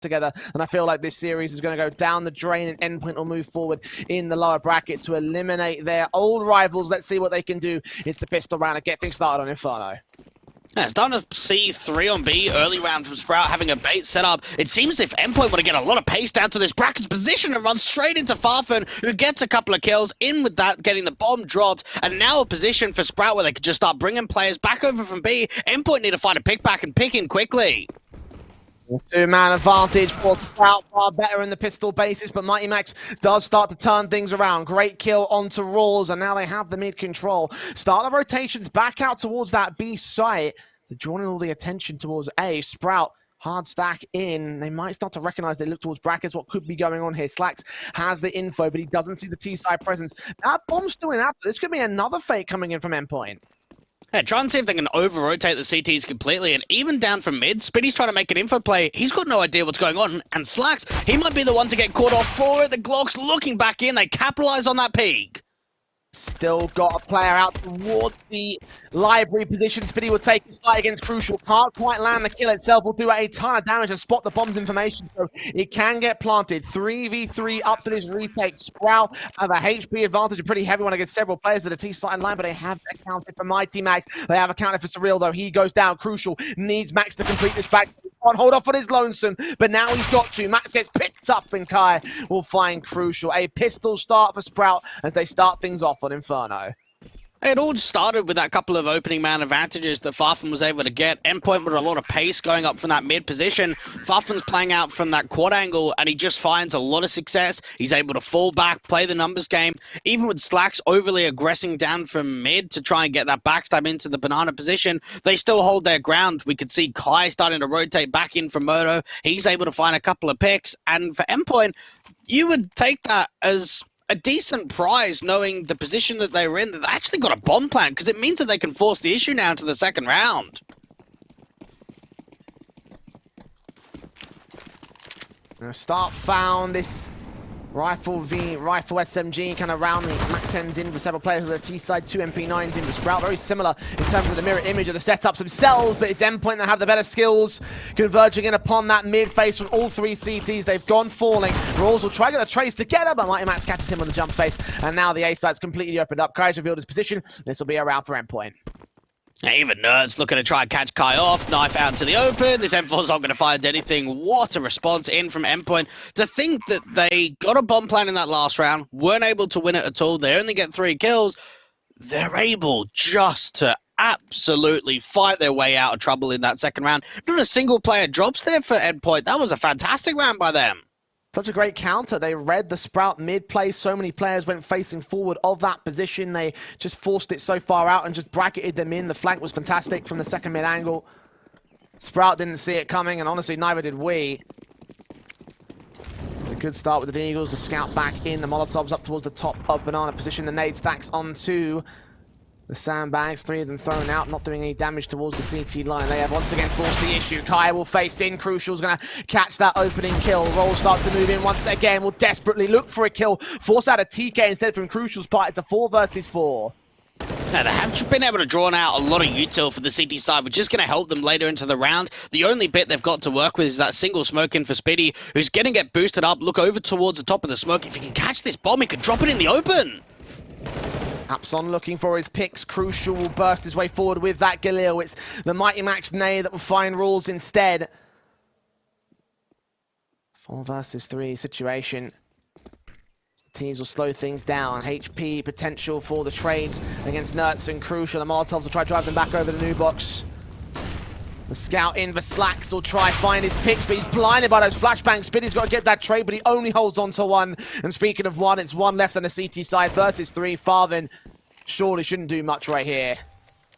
together, and I feel like this series is going to go down the drain, and Endpoint will move forward in the lower bracket to eliminate their old rivals. Let's see what they can do. It's the pistol round and get things started on Inferno. Yeah, it's starting to see 3 on B early round from Sprout having a bait set up. It seems as if Endpoint want to get a lot of pace down to this bracket's position and run straight into Farfen, who gets a couple of kills. In with that, getting the bomb dropped, and now a position for Sprout where they could just start bringing players back over from B. Endpoint need to find a pick back and pick in quickly. 2-man advantage for Sprout, far better in the pistol basis, but Mighty Max does start to turn things around. Great kill onto Rawls, and now they have the mid control. Start the rotations back out towards that B site. They're drawing all the attention towards A. Sprout, hard stack in. They might start to recognize they look towards brackets. What could be going on here? Slacks has the info, but he doesn't see the T-side presence. That bomb's still in after. This could be another fake coming in from Endpoint. Yeah, try and see if they can over-rotate the CTs completely, and even down from mid, Spitty's trying to make an info play. He's got no idea what's going on, and Slacks, he might be the one to get caught off for it. The Glock's looking back in. They capitalize on that peak. Still got a player out towards the library position. Spitty will take his fight against Crucial. Can't quite land the kill itself. Will do a ton of damage and spot the bomb's information, so it can get planted. 3v3 up to this retake. Sprout have a HP advantage, a pretty heavy one against several players at a T-side line, but they have accounted for Mighty Max. They have accounted for Surreal, though. He goes down. Crucial needs Max to complete this back. Can't hold off on his lonesome, but now he's got to. Max gets picked up, and Kai will find Crucial. A pistol start for Sprout as they start things off on Inferno. It all started with that couple of opening man advantages that Farfen was able to get. Endpoint with a lot of pace going up from that mid position. Farfen's playing out from that quad angle, and he just finds a lot of success. He's able to fall back, play the numbers game. Even with Slacks overly aggressing down from mid to try and get that backstab into the banana position, they still hold their ground. We could see Kai starting to rotate back in from Moto. He's able to find a couple of picks, and for Endpoint, you would take that as a decent prize, knowing the position that they were in, that they actually got a bomb plant, because it means that they can force the issue now into the second round. Start found this rifle SMG kind of round the MAC-10s in for several players of the T-side, 2 MP9s in for Sprout. Very similar in terms of the mirror image of the setups themselves, but it's Endpoint that have the better skills, converging in upon that mid face from all 3 CTs. They've gone falling. Rawls will try to get the trace together, but Mighty Max catches him on the jump face, and now the A site's completely opened up. Kai's revealed his position. This will be a round for Endpoint. Even Nerds looking to try and catch Kai off, knife out into the open. This M4's not going to find anything. What a response in from Endpoint. To think that they got a bomb plan in that last round, weren't able to win it at all. They only get 3 kills. They're able just to absolutely fight their way out of trouble in that second round. Not a single player drops there for Endpoint. That was a fantastic round by them. Such a great counter. They read the Sprout mid play. So many players went facing forward of that position. They just forced it so far out and just bracketed them in. The flank was fantastic from the second mid angle. Sprout didn't see it coming, and honestly, neither did we. It's a good start with the Eagles. The scout back in. The Molotovs up towards the top of banana position. The nade stacks onto the sandbags, 3 of them thrown out, not doing any damage towards the CT line. They have once again forced the issue. Kai will face in. Crucial's going to catch that opening kill. Roll starts to move in once again. Will desperately look for a kill. Force out a TK instead from Crucial's part. It's a 4 versus 4. Now, they have been able to draw out a lot of util for the CT side, which is going to help them later into the round. The only bit they've got to work with is that single smoke in for Spitty, who's going to get boosted up. Look over towards the top of the smoke. If he can catch this bomb, he could drop it in the open. Apson looking for his picks. Crucial will burst his way forward with that Galil. It's the Mighty Max nade that will find Rawls instead. 4 versus 3 situation. The teams will slow things down. HP potential for the trades against Nerds and Crucial. The Molotovs will try to drive them back over the new box. The scout in for Slacks will try find his picks, but he's blinded by those flashbangs. Spitty's got to get that trade, but he only holds on to 1. And speaking of 1, it's 1 left on the CT side versus 3. Farven surely shouldn't do much right here.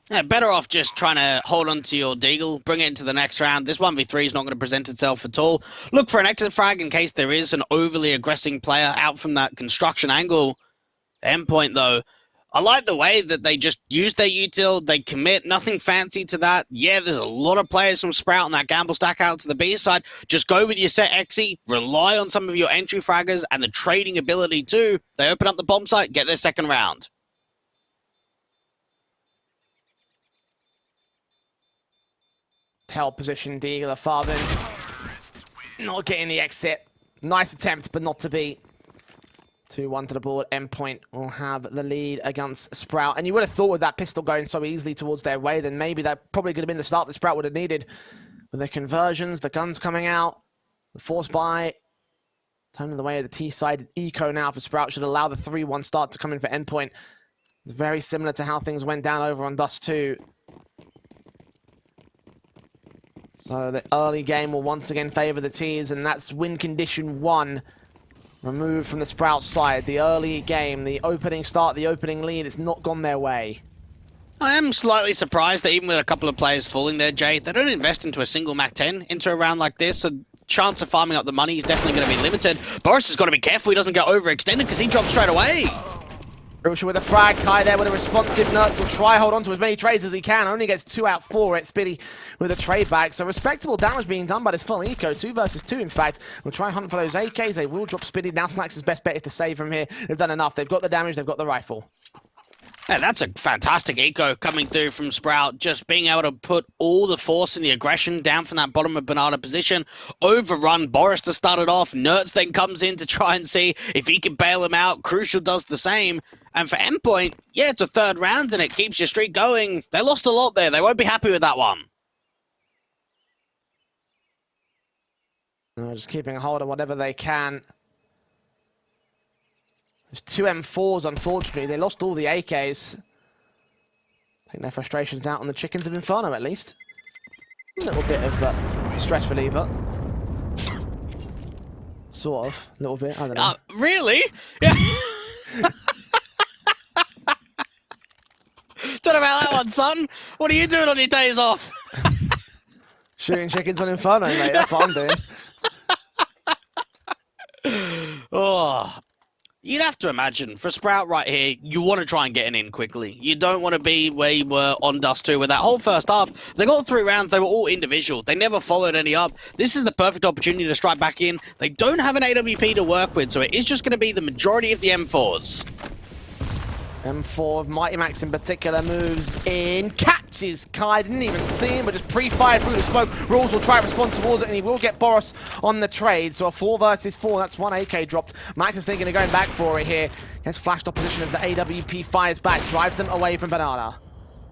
Yeah, better off just trying to hold on to your deagle, bring it into the next round. This 1v3 is not going to present itself at all. Look for an exit frag in case there is an overly aggressing player out from that construction angle. Endpoint, though, I like the way that they just use their util, they commit, nothing fancy to that. Yeah, there's a lot of players from Sprout on that gamble stack out to the B side. Just go with your set XE, rely on some of your entry fraggers and the trading ability too. They open up the bomb site, get their second round. Held position, Deagle, Farven. Not getting the exit. Nice attempt, but not to be. 2-1 to the board. Endpoint will have the lead against Sprout. And you would have thought with that pistol going so easily towards their way, then maybe that probably could have been the start that Sprout would have needed. With the conversions, the guns coming out, the force buy, turning the way of the T-side. Eco now for Sprout should allow the 3-1 start to come in for Endpoint. It's very similar to how things went down over on Dust 2. So the early game will once again favor the T's, and that's win condition 1 removed from the Sprout side. The early game, the opening start, the opening lead, it's not gone their way. I am slightly surprised that even with a couple of players falling there, Jay, they don't invest into a single MAC-10 into a round like this, so chance of farming up the money is definitely going to be limited. Boris has got to be careful he doesn't get overextended because he drops straight away. Crucial with a frag. Kai there with a responsive Nertz will try hold on to as many trades as he can. Only gets 2 out for it. Spitty with a trade back. So respectable damage being done by this full eco. 2 versus 2, in fact. We'll try hunt for those AKs. They will drop Spitty. Now Flax's best bet is to save from here. They've done enough. They've got the damage. They've got the rifle. Yeah, that's a fantastic eco coming through from Sprout, just being able to put all the force and the aggression down from that bottom of Banana position, overrun Boris to start it off. Nertz then comes in to try and see if he can bail him out. Crucial does the same. And for Endpoint, yeah, it's a 3rd round and it keeps your streak going. They lost a lot there. They won't be happy with that one. No, just keeping a hold of whatever they can. There's 2 M4s, unfortunately. They lost all the AKs. Take their frustrations out on the chickens of Inferno, at least. A little bit of stress reliever. Sort of. A little bit. I don't know. Really? Yeah. Don't know about that one, son. What are you doing on your days off? Shooting chickens on Inferno, mate. That's what I'm doing. Oh. You'd have to imagine, for Sprout right here, you want to try and get an in quickly. You don't want to be where you were on Dust 2 with that whole first half. They got 3 rounds, they were all individual. They never followed any up. This is the perfect opportunity to strike back in. They don't have an AWP to work with, so it is just going to be the majority of the M4s. M4, Mighty Max in particular, moves in, catches Kai, didn't even see him, but just pre-fired through the smoke. Rules will try to respond towards it, and he will get Boris on the trade. So a 4 versus 4, that's 1 AK dropped. Max is thinking of going back for it here. Gets flashed opposition as the AWP fires back, drives them away from Banana.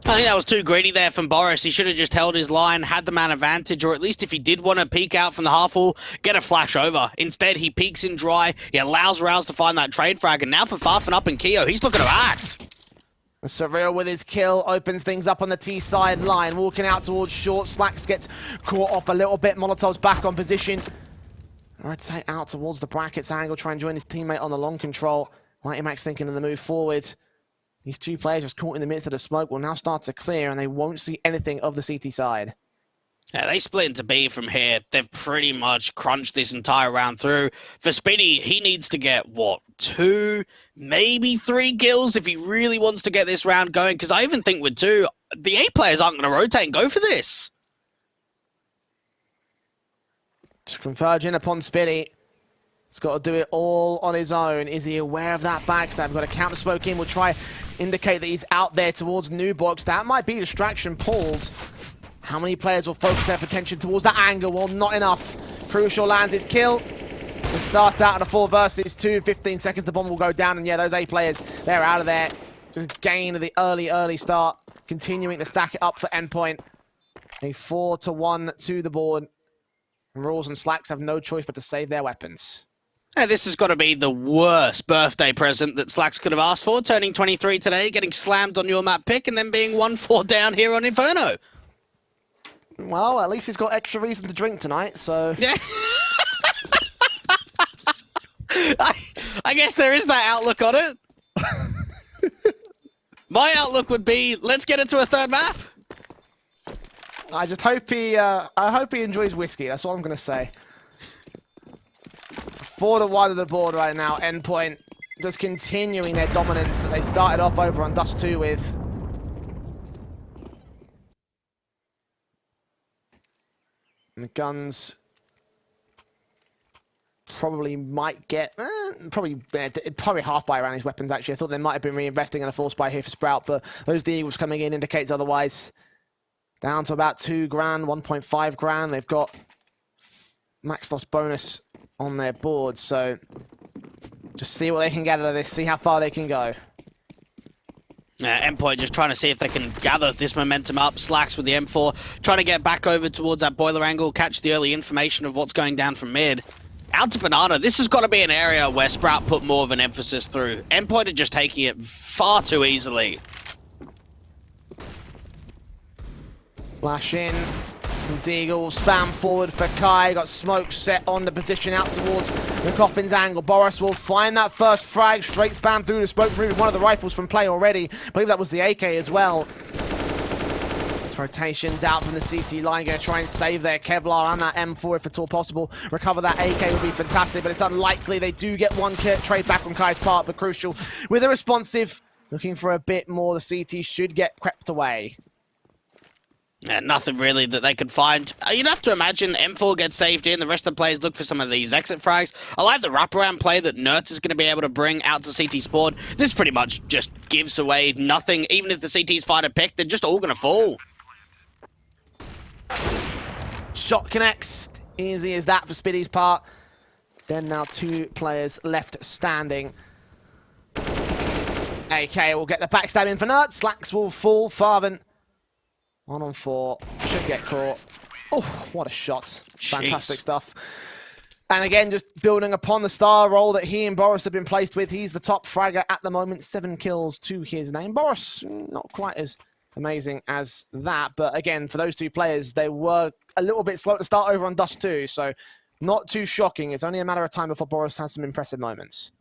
I think that was too greedy there from Boris. He should have just held his line, had the man advantage, or at least if he did want to peek out from the half wall, get a flash over. Instead, he peeks in dry. He allows Rouse to find that trade frag, and now for Farfan up and Keo, he's looking to act. Surreal with his kill, opens things up on the T side line, walking out towards short. Slacks gets caught off a little bit. Molotov's back on position. Rotate out towards the brackets angle, try and join his teammate on the long control. Mighty Max thinking of the move forward. These 2 players just caught in the midst of the smoke will now start to clear, and they won't see anything of the CT side. Yeah, they split into B from here. They've pretty much crunched this entire round through. For Speedy, he needs to get, what, 2, maybe 3 kills if he really wants to get this round going, because I even think with 2, the A players aren't going to rotate and go for this. Just converging upon Speedy. He's got to do it all on his own. Is he aware of that backstab? Got a counter smoke in. We'll try indicate that he's out there towards New Box. That might be distraction pulled. How many players will focus their attention towards that angle? Well, not enough. Crucial lands his kill. To start out on a 4 versus 2, 15 seconds, the bomb will go down. And yeah, those A players, they're out of there. Just gain the early start. Continuing to stack it up for Endpoint. A 4-1 to the board. And Rules and Slacks have no choice but to save their weapons. Hey, this has got to be the worst birthday present that Slacks could have asked for. Turning 23 today, getting slammed on your map pick, and then being 1-4 down here on Inferno. Well, at least he's got extra reason to drink tonight, so... Yeah. I guess there is that outlook on it. My outlook would be, let's get it to a 3rd map. I just hope he enjoys whiskey, that's all I'm going to say. 4-1 to the board right now. Endpoint just continuing their dominance that they started off over on Dust 2 with. And the guns probably might get, probably half buy around his weapons actually. I thought they might have been reinvesting in a force buy here for Sprout, but those deals coming in indicates otherwise. Down to about 2 grand, 1.5 grand. They've got max loss bonus on their board, so just see what they can get out of this, see how far they can go. Endpoint just trying to see if they can gather this momentum up. Slacks with the M4, trying to get back over towards that boiler angle, catch the early information of what's going down from mid. Out to Banana, this has got to be an area where Sprout put more of an emphasis through. Endpoint are just taking it far too easily. Flash in. Deagle, spam forward for Kai. Got smoke set on the position out towards the Coffin's angle. Boris will find that first frag. Straight spam through the smoke, removing one of the rifles from play already. I believe that was the AK as well. This rotation's out from the CT line. Going to try and save their Kevlar and that M4 if at all possible. Recover that AK would be fantastic, but it's unlikely. They do get one trade back on Kai's part, but Crucial with a responsive. Looking for a bit more. The CT should get crept away. Yeah, nothing really that they could find. You'd have to imagine M4 gets saved in, the rest of the players look for some of these exit frags. I like the wraparound play that Nertz is going to be able to bring out to CT Spawn. This pretty much just gives away nothing. Even if the CTs find a pick, they're just all going to fall. Shot connects. Easy as that for Spiddy's part. Then now 2 players left standing. AK will get the backstab in for Nertz. Slacks will fall. Farven 1 on 4. Should get caught. Oh, what a shot. Fantastic stuff. And again, just building upon the star role that he and Boris have been placed with. He's the top fragger at the moment. 7 kills to his name. Boris, not quite as amazing as that. But again, for those 2 players, they were a little bit slow to start over on Dust 2. So not too shocking. It's only a matter of time before Boris has some impressive moments.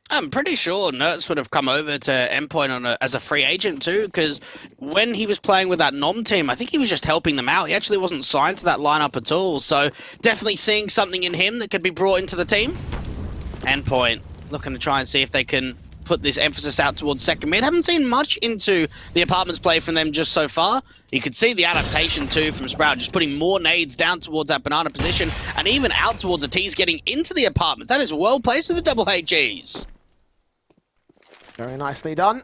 I'm pretty sure Nertz would have come over to Endpoint as a free agent too, because when he was playing with that Nom team, I think he was just helping them out. He actually wasn't signed to that lineup at all, so definitely seeing something in him that could be brought into the team. Endpoint looking to try and see if they can put this emphasis out towards second mid. Haven't seen much into the Apartments play from them just so far. You could see the adaptation too from Sprout, just putting more nades down towards that Banana position, and even out towards the T's getting into the Apartments. That is well placed with the double HGs. Very nicely done.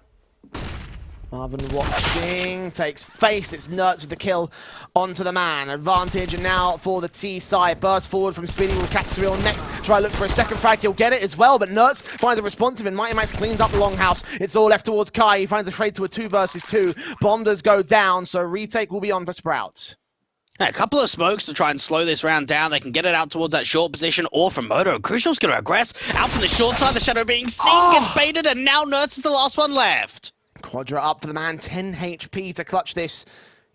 Marvin watching, takes face, it's Nertz with the kill onto the man. Advantage and now for the T side. Burst forward from Speedy will catch Surreal next. Try to look for a second frag, he'll get it as well, but Nertz finds a responsive and Mighty Max cleans up the longhouse. It's all left towards Kai, he finds a trade to a 2 versus 2. Bombers go down, so retake will be on for Sprout. A couple of smokes to try and slow this round down. They can get it out towards that short position or from Moto. Crucial's going to aggress. Out from the short side, the Shadow being seen, gets baited, and now Nertz is the last one left. Quadra up for the man, 10 HP to clutch this.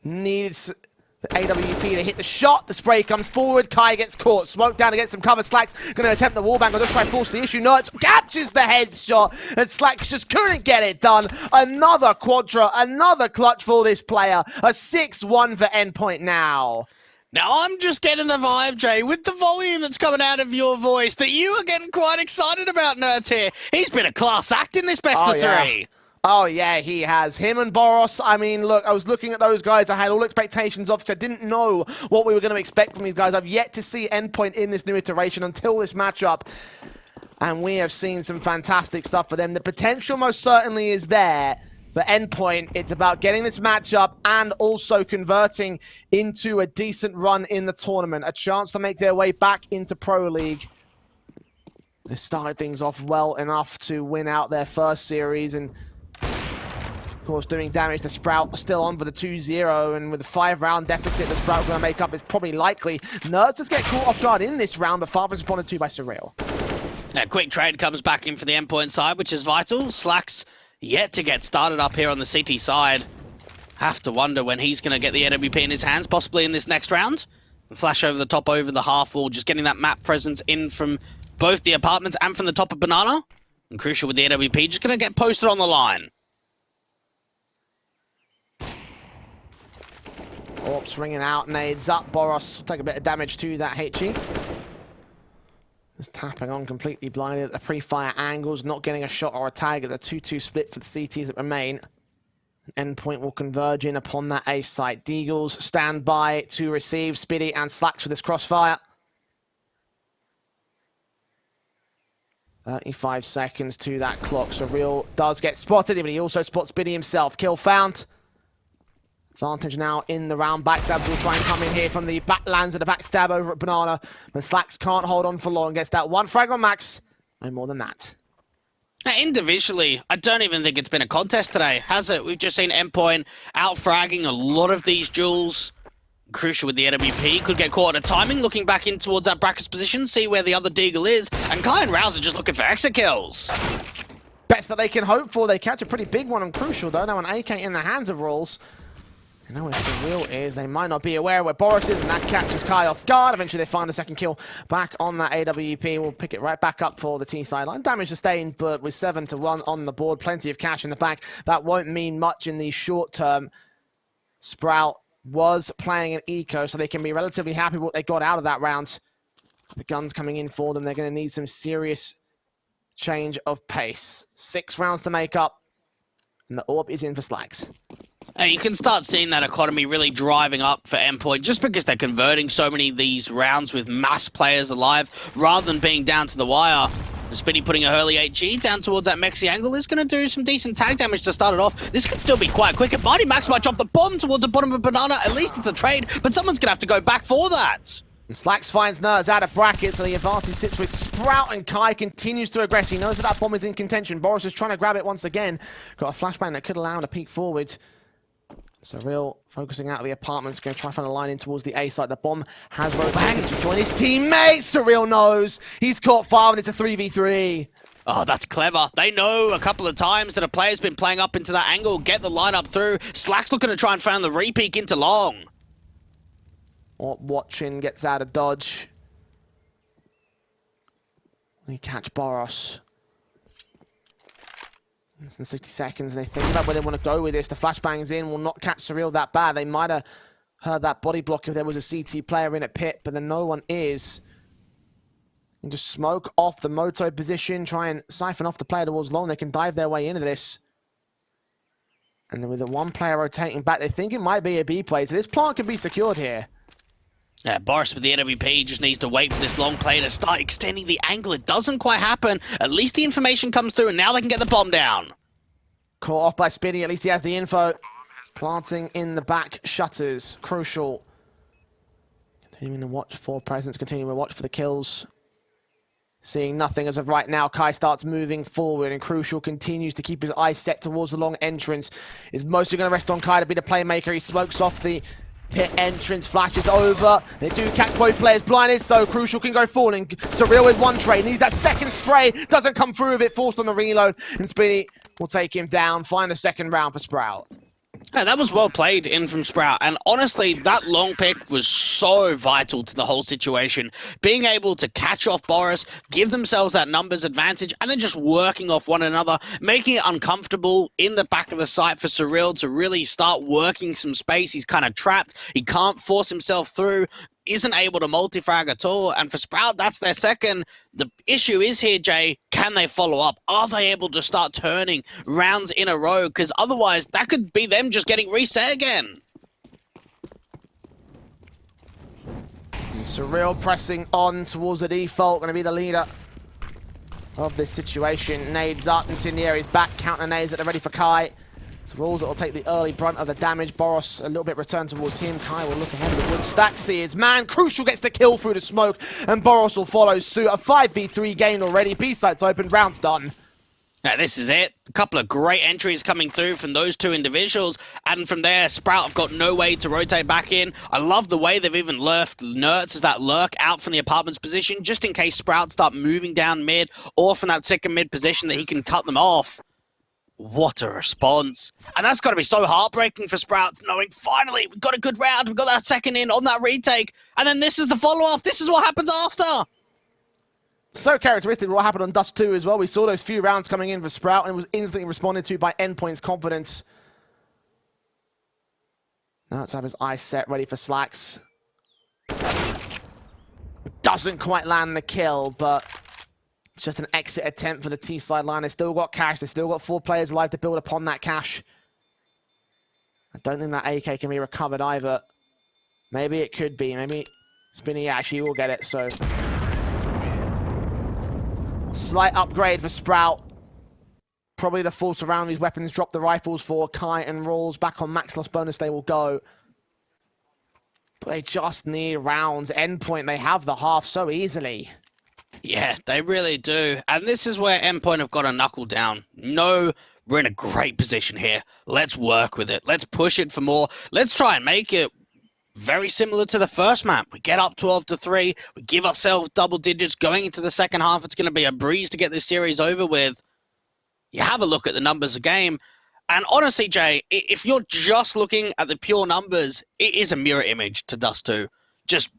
Needs the AWP to hit the shot. The spray comes forward. Kai gets caught. Smoke down to get some cover. Slacks going to attempt the wallbang. I'll just try and force the issue. Nertz catches the headshot, and Slacks just couldn't get it done. Another Quadra, another clutch for this player. A 6-1 for Endpoint now. Now, I'm just getting the vibe, Jay, with the volume that's coming out of your voice, that you are getting quite excited about Nertz here. He's been a class act in this best of 3. Oh, yeah, he has. Him and Boros, I mean, look, I was looking at those guys. I had all expectations of, because I didn't know what we were going to expect from these guys. I've yet to see Endpoint in this new iteration until this matchup. And we have seen some fantastic stuff for them. The potential most certainly is there. For Endpoint, it's about getting this matchup and also converting into a decent run in the tournament. A chance to make their way back into Pro League. They started things off well enough to win out their first series and of course, doing damage to Sprout, still on for the 2-0, and with a 5-round deficit that Sprout going to make up is probably likely. Nertz just get caught off guard in this round, but Farver's responded to by Surreal. A quick trade comes back in for the Endpoint side, which is vital. Slacks yet to get started up here on the CT side. Have to wonder when he's going to get the AWP in his hands, possibly in this next round. Flash over the top, over the half wall, just getting that map presence in from both the Apartments and from the top of Banana. And Crucial with the AWP, just going to get posted on the line. Orps ringing out, nades up. Boros will take a bit of damage to that HE. Just tapping on, completely blinded at the pre-fire angles, not getting a shot or a tag at the 2-2 split for the CTs that remain. Endpoint will converge in upon that A site. Deagles stand by to receive. Spiddy and Slacks with this crossfire. 35 seconds to that clock. Surreal does get spotted, but he also spots Spiddy himself. Kill found. Advantage now in the round. Backstabs will try and come in here from the backlands of the backstab over at Banana. But Slacks can't hold on for long. Gets that one frag on Max. No more than that. Now, individually, I don't even think it's been a contest today, has it? We've just seen Endpoint out-fragging a lot of these duels. Crucial with the AWP, could get caught at a timing, looking back in towards that Brackus position, see where the other Deagle is, and Kai and Rouse are just looking for exit kills. Best that they can hope for. They catch a pretty big one on Crucial, though. Now an AK in the hands of Rawls. You know where Surreal is. They might not be aware where Boris is, and that catches Kai off guard. Eventually they find the second kill back on that AWP. We'll pick it right back up for the T sideline. Damage sustained, but with 7 to 1 on the board, plenty of cash in the back. That won't mean much in the short term. Sprout was playing an eco, so they can be relatively happy with what they got out of that round. The gun's coming in for them. They're going to need some serious change of pace. 6 rounds to make up, and the orb is in for Slacks. You can start seeing that economy really driving up for Endpoint just because they're converting so many of these rounds with mass players alive rather than being down to the wire. Spinny putting a Hurley HG down towards that Mexi angle is going to do some decent tag damage to start it off. This could still be quite quick. And Mighty Max might drop the bomb towards the bottom of Banana. At least it's a trade, but someone's going to have to go back for that. And Slacks finds Nerds out of brackets, so the advantage sits with Sprout, and Kai continues to aggress. He knows that that bomb is in contention. Boris is trying to grab it once again. Got a flashbang that could allow him to peek forward. Surreal focusing out of the apartments, going to try to find a line in towards the A site. The bomb has rotated to join his teammates. Surreal knows. He's caught fire, and it's a 3v3. Oh, that's clever. They know a couple of times that a player's been playing up into that angle, get the lineup through. Slack's looking to try and find the re-peek into long. Watching gets out of dodge. They catch Boros. Less than 60 seconds, and they think about where they want to go with this. The flashbangs in will not catch Surreal that bad. They might have heard that body block if there was a CT player in at pit, but then no one is. And just smoke off the Moto position, try and siphon off the player towards long. They can dive their way into this. And then with the one player rotating back, they think it might be a B play, so this plant can be secured here. Yeah, Boris with the AWP just needs to wait for this long play to start extending the angle. It doesn't quite happen. At least the information comes through, and now they can get the bomb down. Caught off by Spinny. At least he has the info. Planting in the back shutters. Crucial. Continuing to watch for presence. Continuing to watch for the kills. Seeing nothing as of right now. Kai starts moving forward, and Crucial continues to keep his eyes set towards the long entrance. Is mostly going to rest on Kai to be the playmaker. He smokes off the pit entrance, flashes over. They do catch both players blinded, so Crucial can go falling. Surreal with one trade. Needs that second spray. Doesn't come through with it. Forced on the reload. And Spinny will take him down. Find the second round for Sprout. Yeah, that was well played in from Sprout, and honestly, that long pick was so vital to the whole situation. Being able to catch off Boris, give themselves that numbers advantage, and then just working off one another, making it uncomfortable in the back of the site for Surreal to really start working some space. He's kind of trapped. He can't force himself through, isn't able to multi-frag at all, and for Sprout, that's their second. The issue is here, Jay, can they follow up? Are they able to start turning rounds in a row? Because otherwise, that could be them just getting reset again. And Surreal pressing on towards the default, going to be the leader of this situation. Nades up, Incendiary's back, counter nades that are ready for Kai. Rawls that will take the early brunt of the damage. Boros a little bit returned towards him. Kai will look ahead of the wood. Staxi is man. Crucial gets the kill through the smoke, and Boros will follow suit. A 5v3 game already. B-site's open. Round's done. Now, this is it. A couple of great entries coming through from those two individuals. And from there, Sprout have got no way to rotate back in. I love the way they've even left Nerds as that lurk out from the apartment's position, just in case Sprout start moving down mid or from that second mid position that he can cut them off. What a response. And that's got to be so heartbreaking for Sprout, knowing finally we've got a good round, we've got that second in on that retake, and then this is the follow-up. This is what happens after. So characteristic of what happened on Dust 2 as well. We saw those few rounds coming in for Sprout, and it was instantly responded to by Endpoint's confidence. Now let's have his eyes set, ready for Slacks. Doesn't quite land the kill, but it's just an exit attempt for the T sideline. They still got cash. They still got 4 players alive to build upon that cash. I don't think that AK can be recovered either. Maybe it could be. Maybe Spinny actually will get it, so slight upgrade for Sprout. Probably the full surround these weapons. Drop the rifles for Kai and Rolls. Back on max loss bonus they will go. But they just need rounds. Endpoint, they have the half so easily. Yeah, they really do. And this is where Endpoint have got to knuckle down. No, we're in a great position here. Let's work with it. Let's push it for more. Let's try and make it very similar to the first map. We get up 12-3. We give ourselves double digits going into the second half. It's going to be a breeze to get this series over with. You have a look at the numbers of game. And honestly, Jay, if you're just looking at the pure numbers, it is a mirror image to Dust 2. Just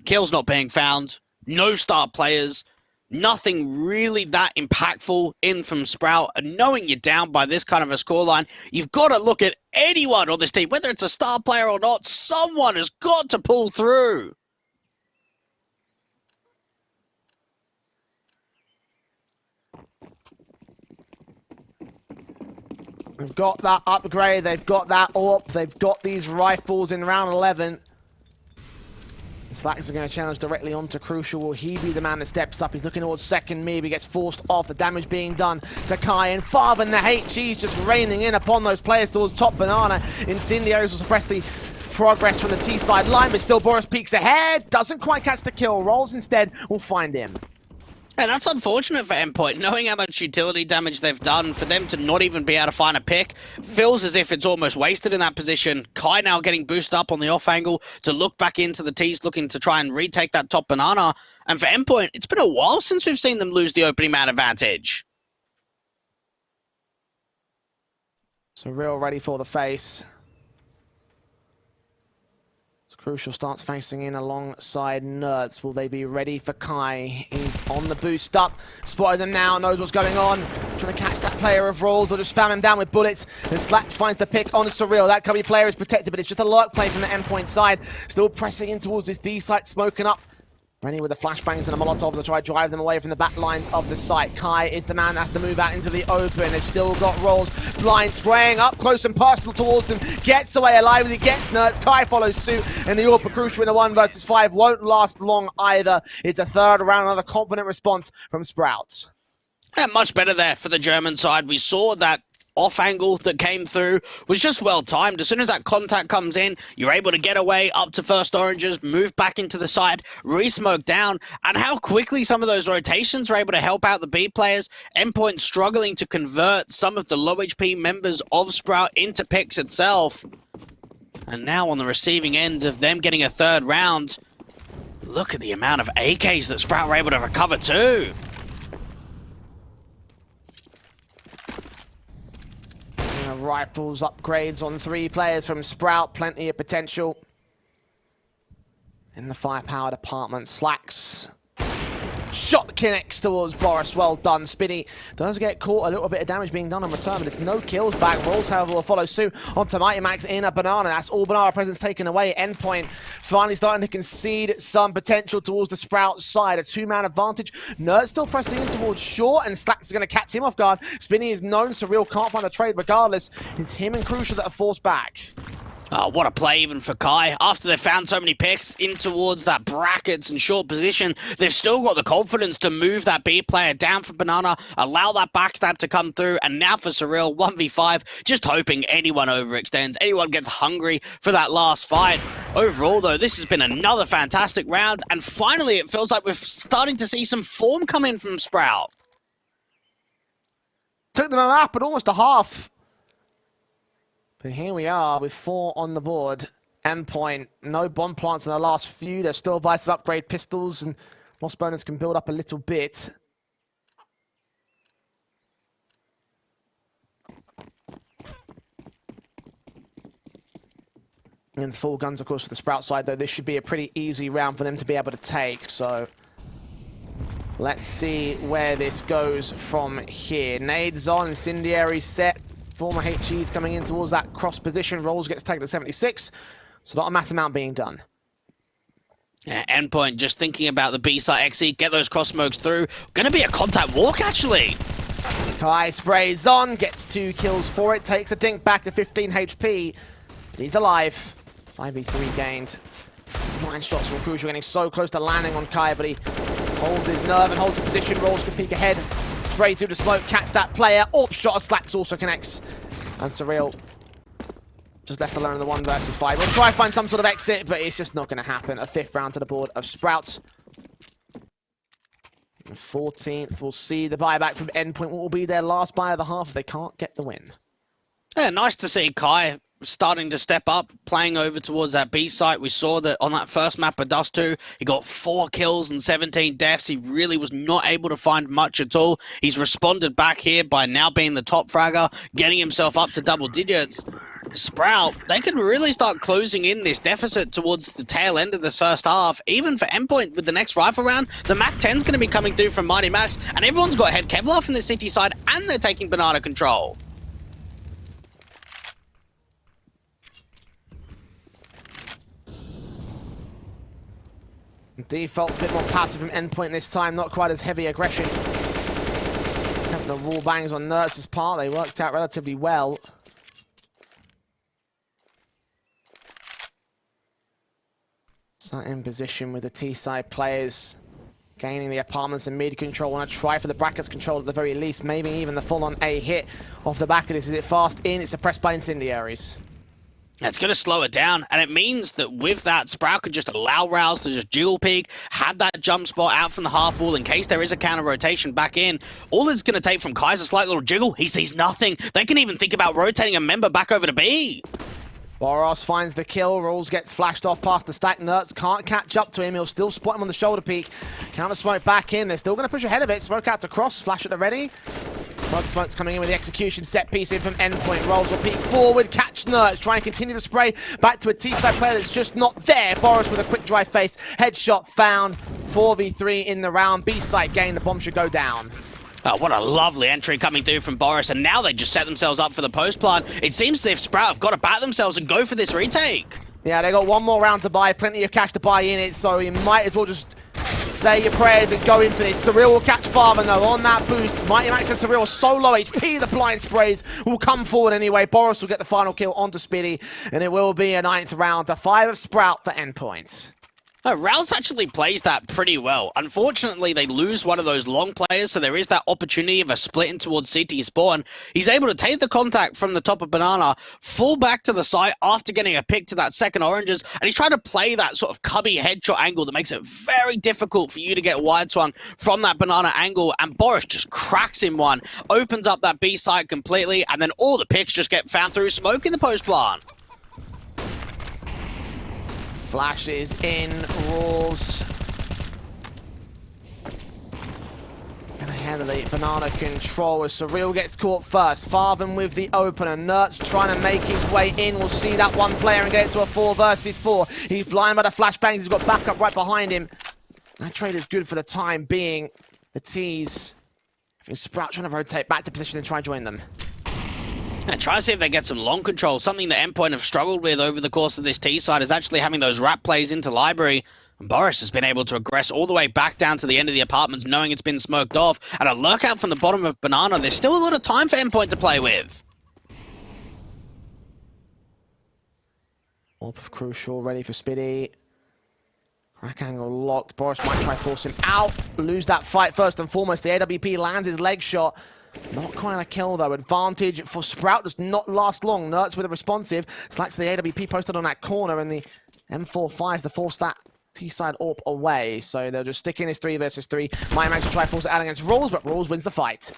kills not being found, no star players, nothing really that impactful in from Sprout. And knowing you're down by this kind of a scoreline, you've got to look at anyone on this team, whether it's a star player or not, someone has got to pull through. They've got that upgrade, they've got that AWP, they've got these rifles in round 11. Slacks are going to challenge directly onto Crucial. Will he be the man that steps up? He's looking towards second mid. He gets forced off. The damage being done to Kai. And Farv and the HG's just raining in upon those players towards top banana. Incendiaries will suppress the progress from the T side line, but still Boris peeks ahead. Doesn't quite catch the kill. Rolls instead will find him. And that's unfortunate for Endpoint, knowing how much utility damage they've done. For them to not even be able to find a pick feels as if it's almost wasted in that position. Kai now getting boosted up on the off angle to look back into the T's, looking to try and retake that top banana. And for Endpoint, it's been a while since we've seen them lose the opening man advantage. So real ready for the face. Crucial starts facing in alongside Nerds. Will they be ready for Kai? He's on the boost up. Spotted them now, knows what's going on. Trying to catch that player of Rolls. They'll just spam him down with bullets. And Slacks finds the pick on Surreal. That Cubby player is protected, but it's just a lurk play from the Endpoint side. Still pressing in towards this B site, smoking up. Ready with the flashbangs and the Molotovs to try to drive them away from the back lines of the site. Kai is the man that has to move out into the open. They've still got Rolls. Blind spraying up close and personal towards them. Gets away alive as he gets Nerds. Kai follows suit. And the AWP Crucial in the 1 versus 5 won't last long either. It's a third round, another confident response from Sprout. Yeah, much better there for the German side. We saw that off angle that came through was just well timed. As soon as that contact comes in, you're able to get away up to first oranges, move back into the side, re-smoke down, and how quickly some of those rotations are able to help out the B players. Endpoint struggling to convert some of the low HP members of Sprout into picks itself. And now on the receiving end of them getting a third round, look at the amount of AKs that Sprout were able to recover too. Rifles upgrades on 3 players from Sprout. Plenty of potential in the firepower department. Slacks. Shot connects towards Boris. Well done. Spinny does get caught. A little bit of damage being done on return, but it's no kills back. Rolls, however, will follow suit onto Mighty Max in a banana. That's all banana presence taken away. Endpoint finally starting to concede some potential towards the Sprout side. A 2-man advantage. Nerd still pressing in towards Short, and Slacks is going to catch him off guard. Spinny is known. Surreal can't find the trade regardless. It's him and Crucial that are forced back. Oh, what a play even for Kai. After they've found so many picks in towards that brackets and short position, they've still got the confidence to move that B player down for Banana, allow that backstab to come through, and now for Surreal, 1v5, just hoping anyone overextends, anyone gets hungry for that last fight. Overall, though, this has been another fantastic round, and finally it feels like we're starting to see some form come in from Sprout. Took them a map, but almost a half. But here we are with 4 on the board. Endpoint, no bomb plants in the last few. They're still by some upgrade pistols, and loss bonus can build up a little bit. And full guns, of course, for the Sprout side, though. This should be a pretty easy round for them to be able to take, so let's see where this goes from here. Nades on, Incendiary set. Former HE's coming in towards that cross position. Rolls gets tagged at 76. So not a mass amount being done. Yeah, Endpoint just thinking about the B-side XE, get those cross smokes through. Gonna be a contact walk, actually. Kai sprays on, gets 2 kills for it, takes a dink back to 15 HP. But he's alive. 5v3 gained. 9 shots from Crucial, getting so close to landing on Kai, but he holds his nerve and holds his position. Rolls can peek ahead. spray through the smoke, catch that player. Orp shot of Slacks also connects. And Surreal just left alone in the 1 versus 5. We'll try to find some sort of exit, but it's just not going to happen. A 5th round to the board of Sprout. 14th, we'll see the buyback from Endpoint. What will be their last buy of the half if they can't get the win? Yeah, nice to see Kai starting to step up, playing over towards that B site. We saw that on that first map of Dust 2, he got 4 kills and 17 deaths. He really was not able to find much at all. He's responded back here by now being the top fragger, getting himself up to double digits. Sprout, they could really start closing in this deficit towards the tail end of the first half. Even for Endpoint with the next rifle round, the Mac 10's going to be coming through from Mighty Max, and everyone's got head Kevlar from the city side, and they're taking banana control. Default's a bit more passive from Endpoint this time, not quite as heavy aggression. Kept the wall bangs on Nertz's part, they worked out relatively well. Sat in position with the T-side players gaining the apartments and mid control. Want to try for the brackets control at the very least, maybe even the full-on A hit off the back of this. Is it fast in? It's suppressed by incendiaries. It's going to slow it down, and it means that with that, Sprout could just allow Rouse to just jiggle peek, have that jump spot out from the half wall in case there is a counter rotation back in. All it's going to take from Kai's a slight little jiggle. He sees nothing. They can even think about rotating a member back over to B. Boros finds the kill. Rules gets flashed off past the stack. Nertz can't catch up to him. He'll still spot him on the shoulder peak. Counter smoke back in. They're still going to push ahead of it. Smoke out to cross. Flash at the ready. Bug smoke's coming in with the execution set piece in from Endpoint. Rolls will peek forward. Catch Nertz. Try and continue the spray back to a T-side player that's just not there. Boros with a quick dry face. Headshot found. 4v3 in the round. B-site gain. The bomb should go down. Oh, what a lovely entry coming through from Boris, and now they just set themselves up for the post plant. It seems as if Sprout have got to bat themselves and go for this retake. Yeah, they got one more round to buy, plenty of cash to buy in it, so you might as well just say your prayers and go in for this. Surreal will catch Farther though on that boost. Mighty Max and Surreal so low HP, the blind sprays will come forward anyway. Boris will get the final kill onto Spiddy, and it will be a 9th round to 5 of Sprout for Endpoint. No, Rouse actually plays that pretty well. Unfortunately, they lose one of those long players, so there is that opportunity of a split in towards CT spawn. He's able to take the contact from the top of Banana, fall back to the side after getting a pick to that second oranges, and he's trying to play that sort of cubby headshot angle that makes it very difficult for you to get wide swung from that Banana angle, and Boris just cracks him one, opens up that B side completely, and then all the picks just get found through smoke in the post plant. Flashes in, Rules. Gonna handle the Banana control as Surreal gets caught first. Farthen with the opener. Nertz trying to make his way in. We'll see that one player and get it to a 4 versus 4. He's blind by the flashbangs. He's got backup right behind him. That trade is good for the time being. The T's. Sprout trying to rotate back to position and try and join them. And try to see if they get some long control. Something that Endpoint have struggled with over the course of this T side is actually having those wrap plays into library. And Boris has been able to aggress all the way back down to the end of the apartments, knowing it's been smoked off. And a lurk out from the bottom of Banana. There's still a lot of time for Endpoint to play with. Orb of Crucial ready for Spiddy. Crack angle locked. Boris might try to force him out. Lose that fight first and foremost. The AWP lands his leg shot. Not quite a kill though. Advantage for Sprout does not last long. Nertz with a responsive. Slacks the AWP posted on that corner, and the M45s to force that T-side AWP away. So they'll just stick in his 3 versus 3. Might manage to try to force it out against Rules, but Rules wins the fight.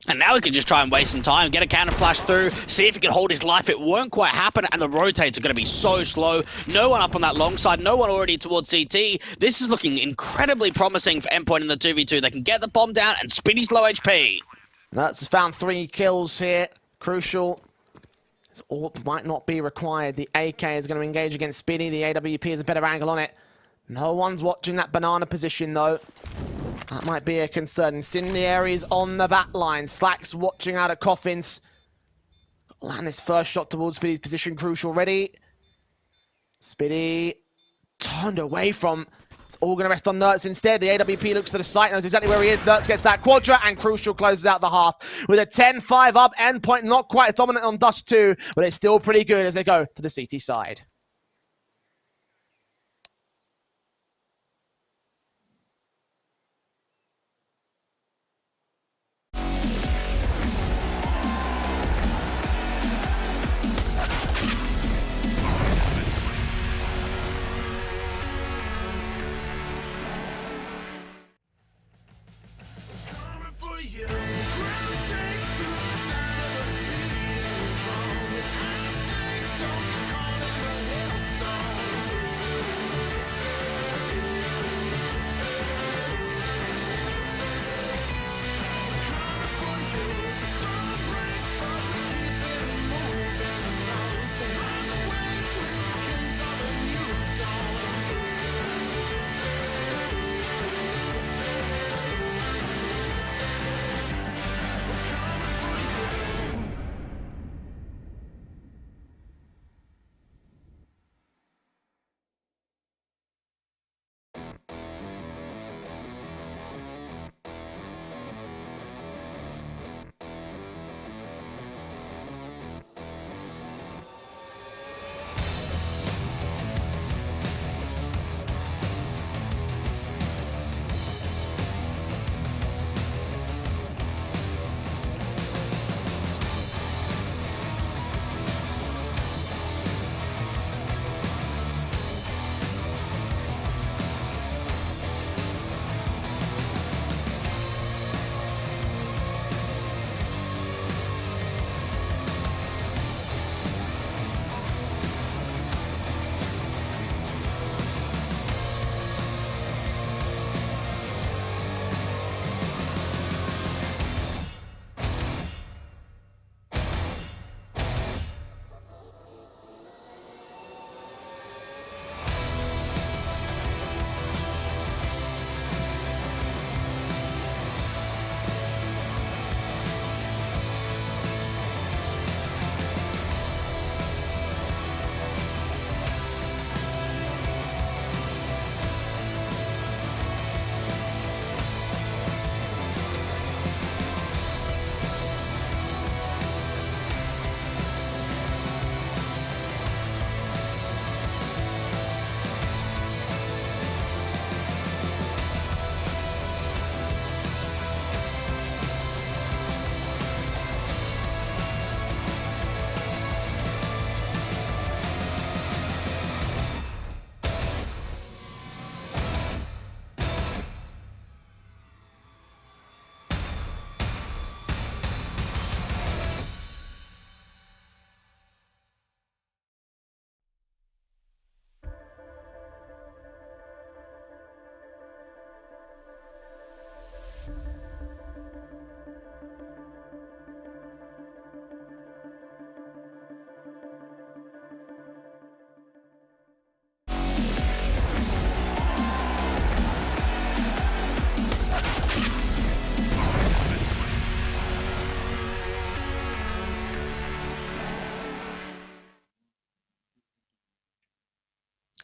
And now he can just try and waste some time, get a counter flash through, see if he can hold his life. It won't quite happen, and the rotates are going to be so slow. No one up on that long side, no one already towards CT. This is looking incredibly promising for Endpoint in the 2v2. They can get the bomb down, and Spiddy's low HP. Nertz has found 3 kills here. Crucial. This AWP might not be required. The AK is going to engage against Spiddy. The AWP has a better angle on it. No one's watching that Banana position, though. That might be a concern. Incendiaries on the back line. Slacks watching out at Coffins. Land his first shot towards Spiddy's position. Crucial ready. Spiddy turned away from... It's all going to rest on Nertz instead. The AWP looks to the site, knows exactly where he is. Nertz gets that quadra, and Crucial closes out the half with a 10-5 up. Endpoint not quite as dominant on Dust 2, but it's still pretty good as they go to the CT side.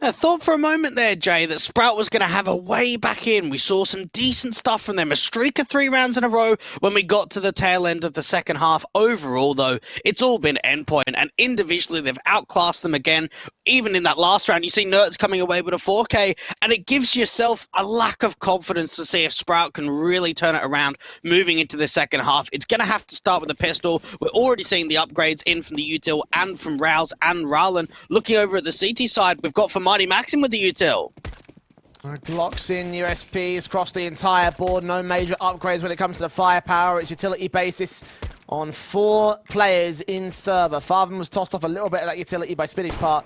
I thought for a moment there, Jay, that Sprout was going to have a way back in. We saw some decent stuff from them, a streak of 3 rounds in a row when we got to the tail end of the second half. Overall, though, it's all been Endpoint, and individually they've outclassed them again. Even in that last round, you see Nerds coming away with a 4K, and it gives yourself a lack of confidence to see if Sprout can really turn it around moving into the second half. It's going to have to start with the pistol. We're already seeing the upgrades in from the util and from Rouse and Rowland. Looking over at the CT side, we've got for Mighty Maxim with the util. Glocks in USPs across the entire board. No major upgrades when it comes to the firepower. It's utility basis on 4 players in server. Fartham was tossed off a little bit of that utility by Spiddy's part.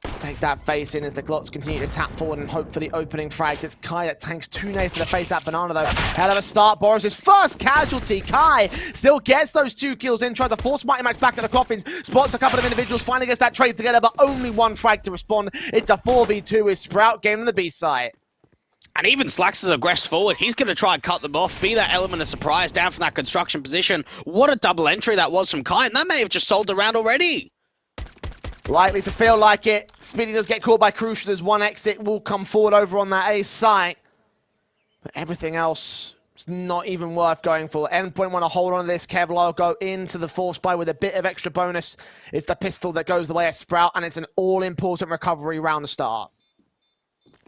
Let's take that face in as the Glocks continue to tap forward and hope for the opening frags. It's Kai that tanks 2 nades to the face at Banana, though. Hell of a start. Boris' first casualty. Kai still gets those 2 kills in, tries to force Mighty Max back at the coffins, spots a couple of individuals, finally gets that trade together, but only 1 frag to respond. It's a 4v2 with Sprout game on the B side. And even Slacks has aggressed forward. He's going to try and cut them off, be that element of surprise down from that construction position. What a double entry that was from Kai, and that may have just sold the round already. Likely to feel like it. Speedy does get caught by Crucial. There's 1 exit. Will come forward over on that A site. But everything else is not even worth going for. Endpoint want to hold on to this. Kevlar go into the force buy with a bit of extra bonus. It's the pistol that goes the way of Sprout, and it's an all-important recovery round the start.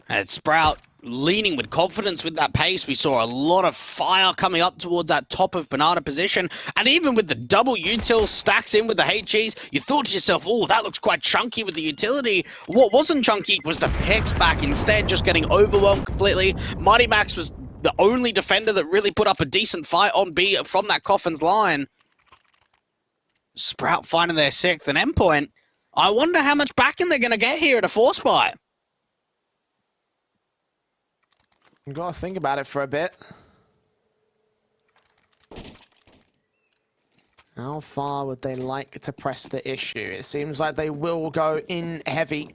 And Sprout leaning with confidence with that pace. We saw a lot of fire coming up towards that top of Banana position. And even with the double util stacks in with the HEs, you thought to yourself, oh, that looks quite chunky with the utility. What wasn't chunky was the picks back. Instead, just getting overwhelmed completely. Mighty Max was the only defender that really put up a decent fight on B from that Coffin's line. Sprout finding their 6th and Endpoint. I wonder how much backing they're going to get here at a force buy. You've got to think about it for a bit. How far would they like to press the issue? It seems like they will go in heavy.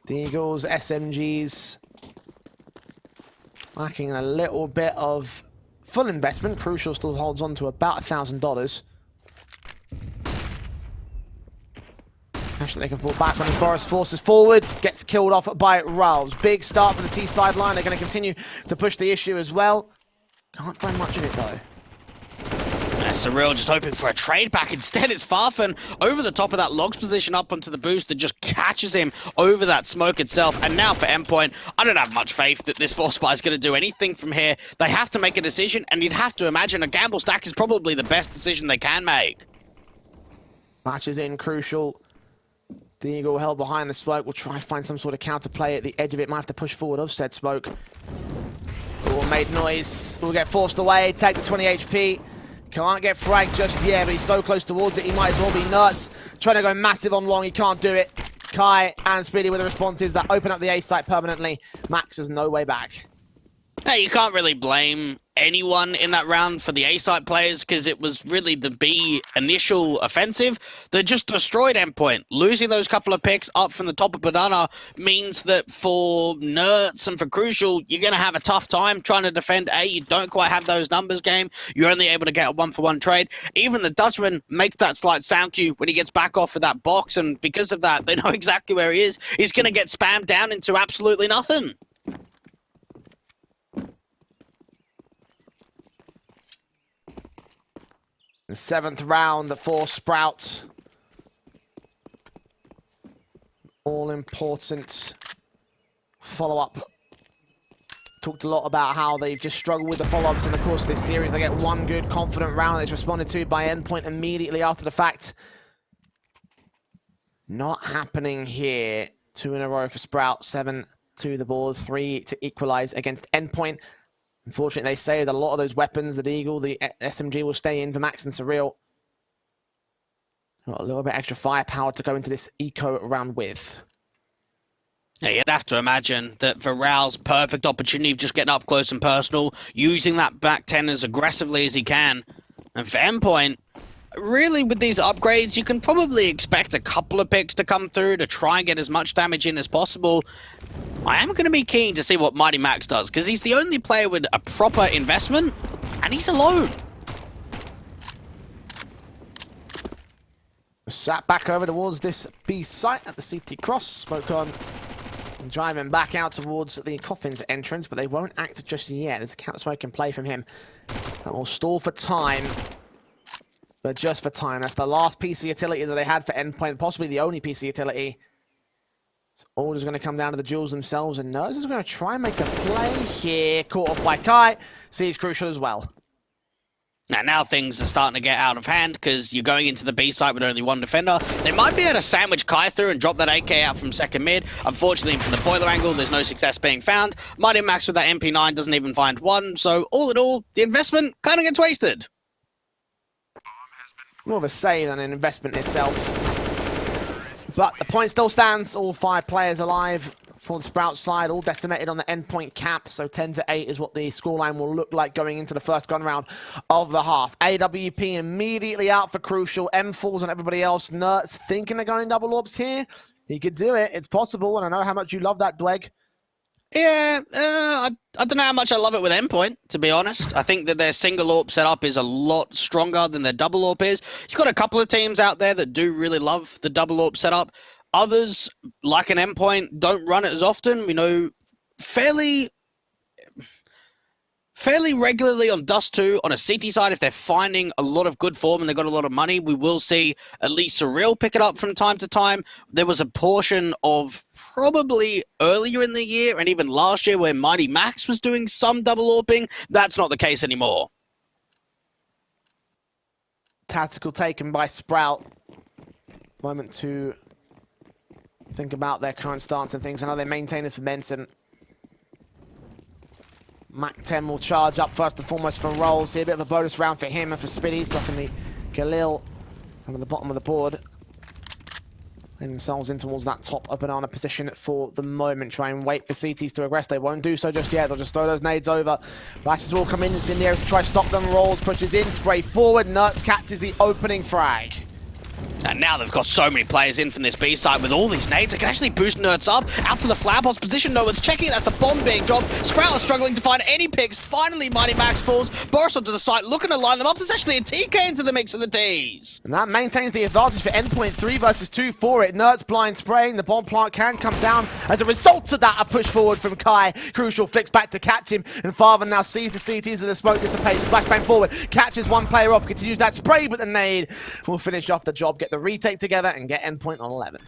The Eagles, SMGs, lacking a little bit of full investment. Crucial still holds on to about $1,000. Actually, they can fall back when Boris forces forward, gets killed off by Rouse. Big start for the T sideline. They're going to continue to push the issue as well. Can't find much of it, though. Surreal just hoping for a trade back. Instead, it's Farfan over the top of that Logs position up onto the boost that just catches him over that smoke itself. And now for Endpoint, I don't have much faith that this force buy is going to do anything from here. They have to make a decision, and you'd have to imagine a gamble stack is probably the best decision they can make. Matches in Crucial. The Eagle held behind the smoke. Will try to find some sort of counterplay at the edge of it. Might have to push forward of said smoke. Oh, made noise. Will get forced away. Take the 20 HP. Can't get fragged just yet, but he's so close towards it, he might as well be nuts. Trying to go massive on long, he can't do it. Kai and Speedy with the responsives that open up the A site permanently. Max has no way back. Hey, you can't really blame anyone in that round for the A-site players because it was really the B initial offensive that just destroyed Endpoint. Losing those couple of picks up from the top of Banana means that for Nerds and for Crucial, you're going to have a tough time trying to defend A. You don't quite have those numbers game. You're only able to get a 1-for-1 trade. Even the Dutchman makes that slight sound cue when he gets back off of that box, and because of that, they know exactly where he is. He's going to get spammed down into absolutely nothing. The 7th round for Sprout. All important follow-up. Talked a lot about how they've just struggled with the follow-ups in the course of this series. They get one good, confident round that's responded to by Endpoint immediately after the fact. Not happening here. 2 in a row for Sprout. 7 to the board. 3 to equalize against Endpoint. Unfortunately, they say that a lot of those weapons, the Eagle, the SMG, will stay in for Max and Surreal. Got a little bit extra firepower to go into this eco round with. Yeah, you'd have to imagine that for Rao's perfect opportunity of just getting up close and personal, using that back 10 as aggressively as he can. And for Endpoint, really with these upgrades, you can probably expect a couple of picks to come through to try and get as much damage in as possible. I am going to be keen to see what Mighty Max does, because he's the only player with a proper investment, and he's alone. Sat back over towards this B site at the CT cross. Smoke on. And driving back out towards the Coffin's entrance, but they won't act just yet. There's a counter smoke in play from him. That will stall for time. But just for time. That's the last PC utility that they had for Endpoint. Possibly the only PC utility. It's all just going to come down to the duels themselves. And Nerds is going to try and make a play here. Caught off by Kai. Sees Crucial as well. Now things are starting to get out of hand because you're going into the B site with only one defender. They might be able to sandwich Kai through and drop that AK out from second mid. Unfortunately, from the boiler angle, there's no success being found. Mighty Max with that MP9 doesn't even find one. So all in all, the investment kind of gets wasted. More of a save than an investment itself. But the point still stands. All 5 players alive for the Sprout side, all decimated on the Endpoint cap. So 10-8 is what the scoreline will look like going into the first gun round of the half. AWP immediately out for Crucial. M falls on everybody else. Nerds thinking of going double orbs here. He could do it. It's possible. And I know how much you love that, Dweg. Yeah, I don't know how much I love it with Endpoint, to be honest. I think that their single AWP setup is a lot stronger than their double AWP is. You've got a couple of teams out there that do really love the double AWP setup. Others, like an Endpoint, don't run it as often. We know fairly regularly on Dust 2, on a CT side, if they're finding a lot of good form and they've got a lot of money, we will see at least Surreal pick it up from time to time. There was a portion of probably earlier in the year and even last year where Mighty Max was doing some double AWPing. That's not the case anymore. Tactical taken by Sprout. Moment to think about their current stance and things. I know they maintain this momentum. Mac 10 will charge up first and foremost for Rolls. Here a bit of a bonus round for him and for Spiddy. Stopping the Galil from the bottom of the board. Putting themselves in towards that top of banana position for the moment. Try and wait for CTs to aggress. They won't do so just yet. They'll just throw those nades over. Flashes will come in. It's in the air to try to stop them. Rolls pushes in. Spray forward. Nerds catches the opening frag. And now they've got so many players in from this B side with all these nades. It can actually boost Nerds up. Out to the Flabhouse position. No one's checking. That's the bomb being dropped. Sprout is struggling to find any picks. Finally, Mighty Max falls. Boris onto the site looking to line them up. There's actually a TK into the mix of the Ds. And that maintains the advantage for Endpoint. 3 versus 2 for it. Nerds blind spraying. The bomb plant can come down. As a result of that, a push forward from Kai. Crucial flicks back to catch him. And Father now sees the CTs as the smoke dissipates. Flashbang forward. Catches one player off. Continues that spray, but the nade will finish off the job. Get the retake together and get Endpoint on 11.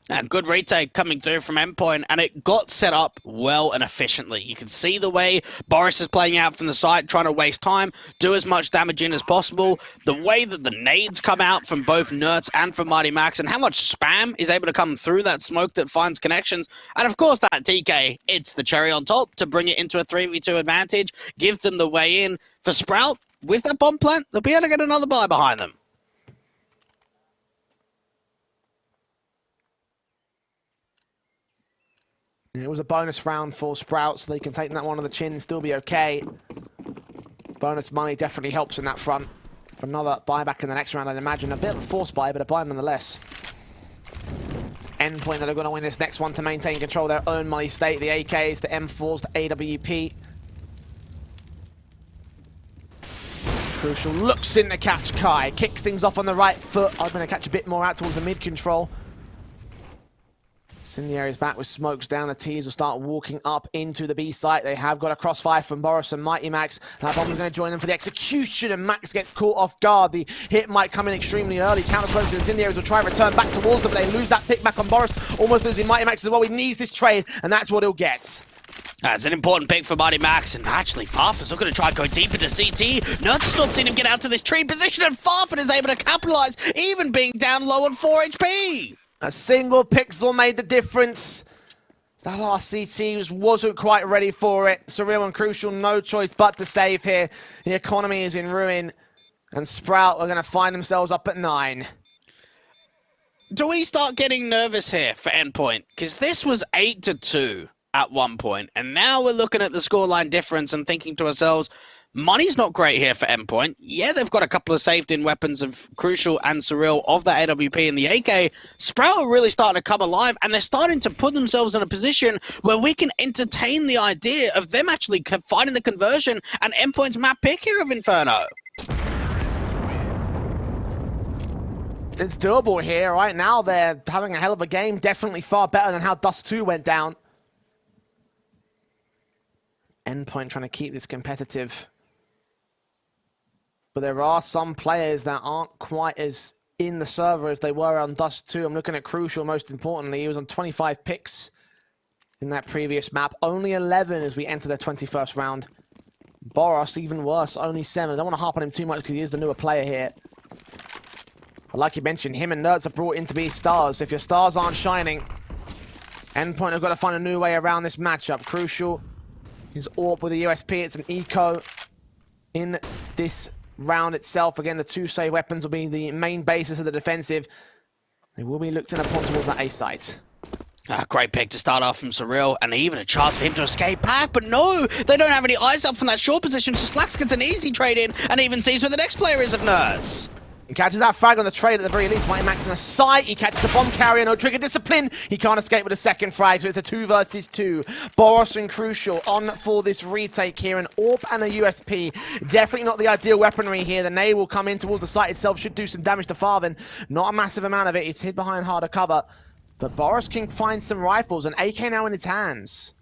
And good retake coming through from Endpoint, and it got set up well and efficiently. You can see the way Boris is playing out from the side, trying to waste time, do as much damage in as possible. The way that the nades come out from both Nerds and from Mighty Max, and how much spam is able to come through that smoke that finds connections. And of course that TK, it's the cherry on top to bring it into a 3v2 advantage, give them the way in. For Sprout, with that bomb plant, they'll be able to get another buy behind them. It was a bonus round for Sprout, so they can take that one on the chin and still be okay. Bonus money definitely helps in that front. Another buyback in the next round, I'd imagine. A bit of a forced buy, but a buy nonetheless. Endpoint that are going to win this next one to maintain control of their own money state. The AKs, the M4s, the AWP. Crucial looks in to catch Kai. Kicks things off on the right foot. I'm going to catch a bit more out towards the mid control. Incendiary's back with smokes down. The T's will start walking up into the B site. They have got a crossfire from Boris and Mighty Max. That bomb is going to join them for the execution, and Max gets caught off guard. The hit might come in extremely early. Counter-smokes and Incendiaries will try and return back towards them, but they lose that pick back on Boris. Almost losing Mighty Max as well. He needs this trade, and that's what he'll get. That's an important pick for Mighty Max, and actually Farfus are going to try and go deep into CT. Nerds not seen him get out to this tree position, and Farfus is able to capitalize, even being down low on 4 HP. A single pixel made the difference. That last CT wasn't quite ready for it. Surreal and Crucial, no choice but to save here. The economy is in ruin, and Sprout are going to find themselves up at 9. Do we start getting nervous here for Endpoint? Because this was 8-2 at one point, and now we're looking at the scoreline difference and thinking to ourselves, money's not great here for Endpoint. Yeah, they've got a couple of saved-in weapons of Crucial and Surreal of the AWP and the AK. Sprout are really starting to come alive, and they're starting to put themselves in a position where we can entertain the idea of them actually finding the conversion and Endpoint's map pick here of Inferno. It's doable here. Right now, they're having a hell of a game. Definitely far better than how Dust 2 went down. Endpoint trying to keep this competitive. But there are some players that aren't quite as in the server as they were on Dust 2. I'm looking at Crucial most importantly. He was on 25 picks in that previous map. Only 11 as we enter the 21st round. Boros, even worse, only 7. I don't want to harp on him too much because he is the newer player here. But like you mentioned, him and Nerds are brought in to be stars. If your stars aren't shining, Endpoint have got to find a new way around this matchup. Crucial, his AWP with a USP. It's an eco in this round itself. Again, the two save weapons will be the main basis of the defensive. They will be looked in upon towards that A site. Great pick to start off from Surreal, and even a chance for him to escape back, but no! They don't have any eyes up from that short position, so Slacks gets an easy trade in, and even sees where the next player is of Nerds. He catches that frag on the trade at the very least. Mighty Max in a sight. He catches the bomb carrier. No trigger discipline. He can't escape with a second frag, so it's a 2 versus 2. Boros and Crucial on for this retake here. An AWP and a USP. Definitely not the ideal weaponry here. The nade will come in towards the site itself. Should do some damage to Farven. Not a massive amount of it. He's hid behind harder cover. But Boros can find some rifles. An AK now in his hands.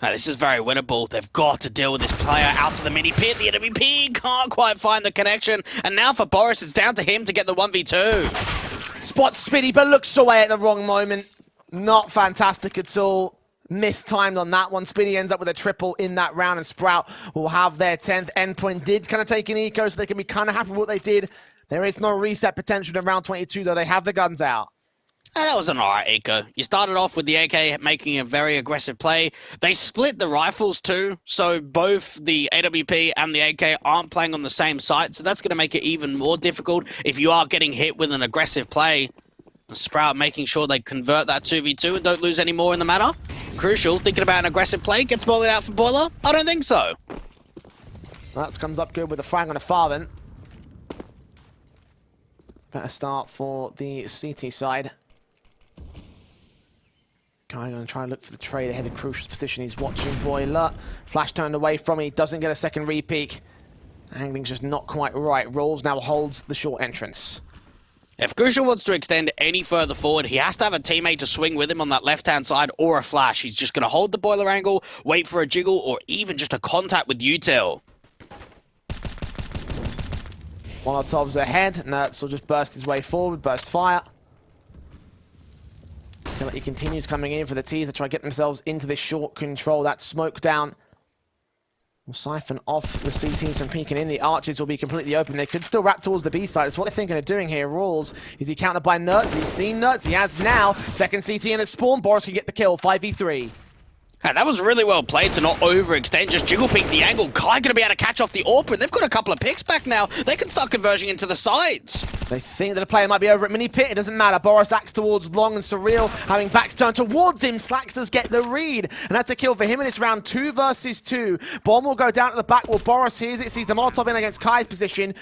This is very winnable. They've got to deal with this player out to the mini pit. The enemy P can't quite find the connection. And now for Boros, it's down to him to get the 1v2. Spots Spitty, but looks away at the wrong moment. Not fantastic at all. Mistimed on that one. Spitty ends up with a triple in that round, and Sprout will have their 10th. Endpoint did kind of take an eco, so they can be kind of happy with what they did. There is no reset potential in round 22, though. They have the guns out. That was an alright eco. You started off with the AK making a very aggressive play. They split the rifles too, so both the AWP and the AK aren't playing on the same site, so that's going to make it even more difficult if you are getting hit with an aggressive play. Sprout making sure they convert that 2v2 and don't lose any more in the matter. Crucial, thinking about an aggressive play, gets Boiler out for Boiler? I don't think so. That comes up good with a frag on a Farven. Better start for the CT side. Guy going to try and look for the trade ahead of Crucial's position. He's watching Boiler. Flash turned away from him. He doesn't get a second repeat. Angling's just not quite right. Rolls now holds the short entrance. If Crucial wants to extend any further forward, he has to have a teammate to swing with him on that left-hand side or a flash. He's just going to hold the Boiler angle, wait for a jiggle, or even just a contact with Util. Molotov's ahead. Nertz will just burst his way forward, burst fire. Until he continues coming in for the T's to try to get themselves into this short control. That smoke down will siphon off the CTs from peeking in. The archers will be completely open. They could still wrap towards the B side. It's what they're thinking of doing here. Rawls, is he countered by Nertz? He's seen Nertz. He has now. Second CT in his spawn. Boros can get the kill. 5v3. That was really well played to not overextend, just jiggle peek the angle. Kai gonna be able to catch off the AWP, and they've got a couple of picks back now. They can start converging into the sides. They think that the player might be over at mini pit. It doesn't matter. Boros acts towards Long and Surreal, having backs turned towards him. Slacks does get the read, and that's a kill for him in this round. 2 versus 2. Bomb will go down to the back. Well, Boros hears it, sees the Molotov in against Kai's position.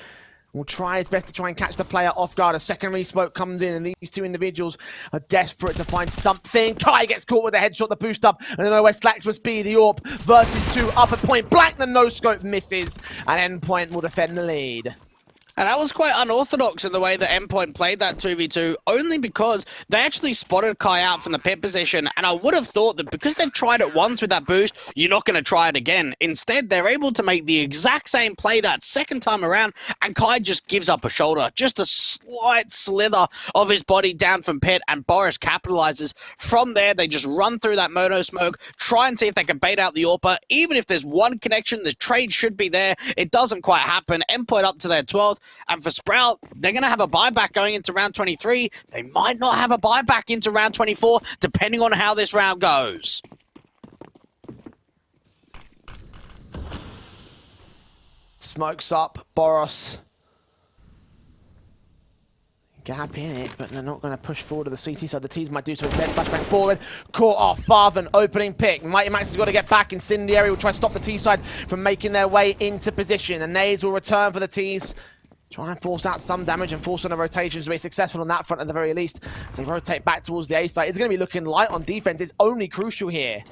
Will try his best to try and catch the player off guard. A secondary smoke comes in, and these two individuals are desperate to find something. Kai gets caught with a headshot, the boost up, and then where Slacks must be. The AWP versus 2 up at point blank. The no-scope misses, and Endpoint will defend the lead. And that was quite unorthodox in the way that Endpoint played that 2v2, only because they actually spotted Kai out from the pit position, and I would have thought that because they've tried it once with that boost, you're not going to try it again. Instead, they're able to make the exact same play that second time around, and Kai just gives up a shoulder, just a slight slither of his body down from pit, and Boros capitalizes. From there, they just run through that mono smoke, try and see if they can bait out the AWPer. Even if there's one connection, the trade should be there. It doesn't quite happen. Endpoint up to their 12th. And for Sprout, they're going to have a buyback going into round 23. They might not have a buyback into round 24, depending on how this round goes. Smokes up, Boros. Gap in it, but they're not going to push forward to the CT side. The T's might do so instead. Flashbang forward. Caught off. Farven, opening pick. Mighty Max has got to get back. Incendiary will try to stop the T side from making their way into position. The nades will return for the T's. Try and force out some damage and force on the rotations to be successful on that front at the very least. As they rotate back towards the A side. It's going to be looking light on defense. It's only Crucial here.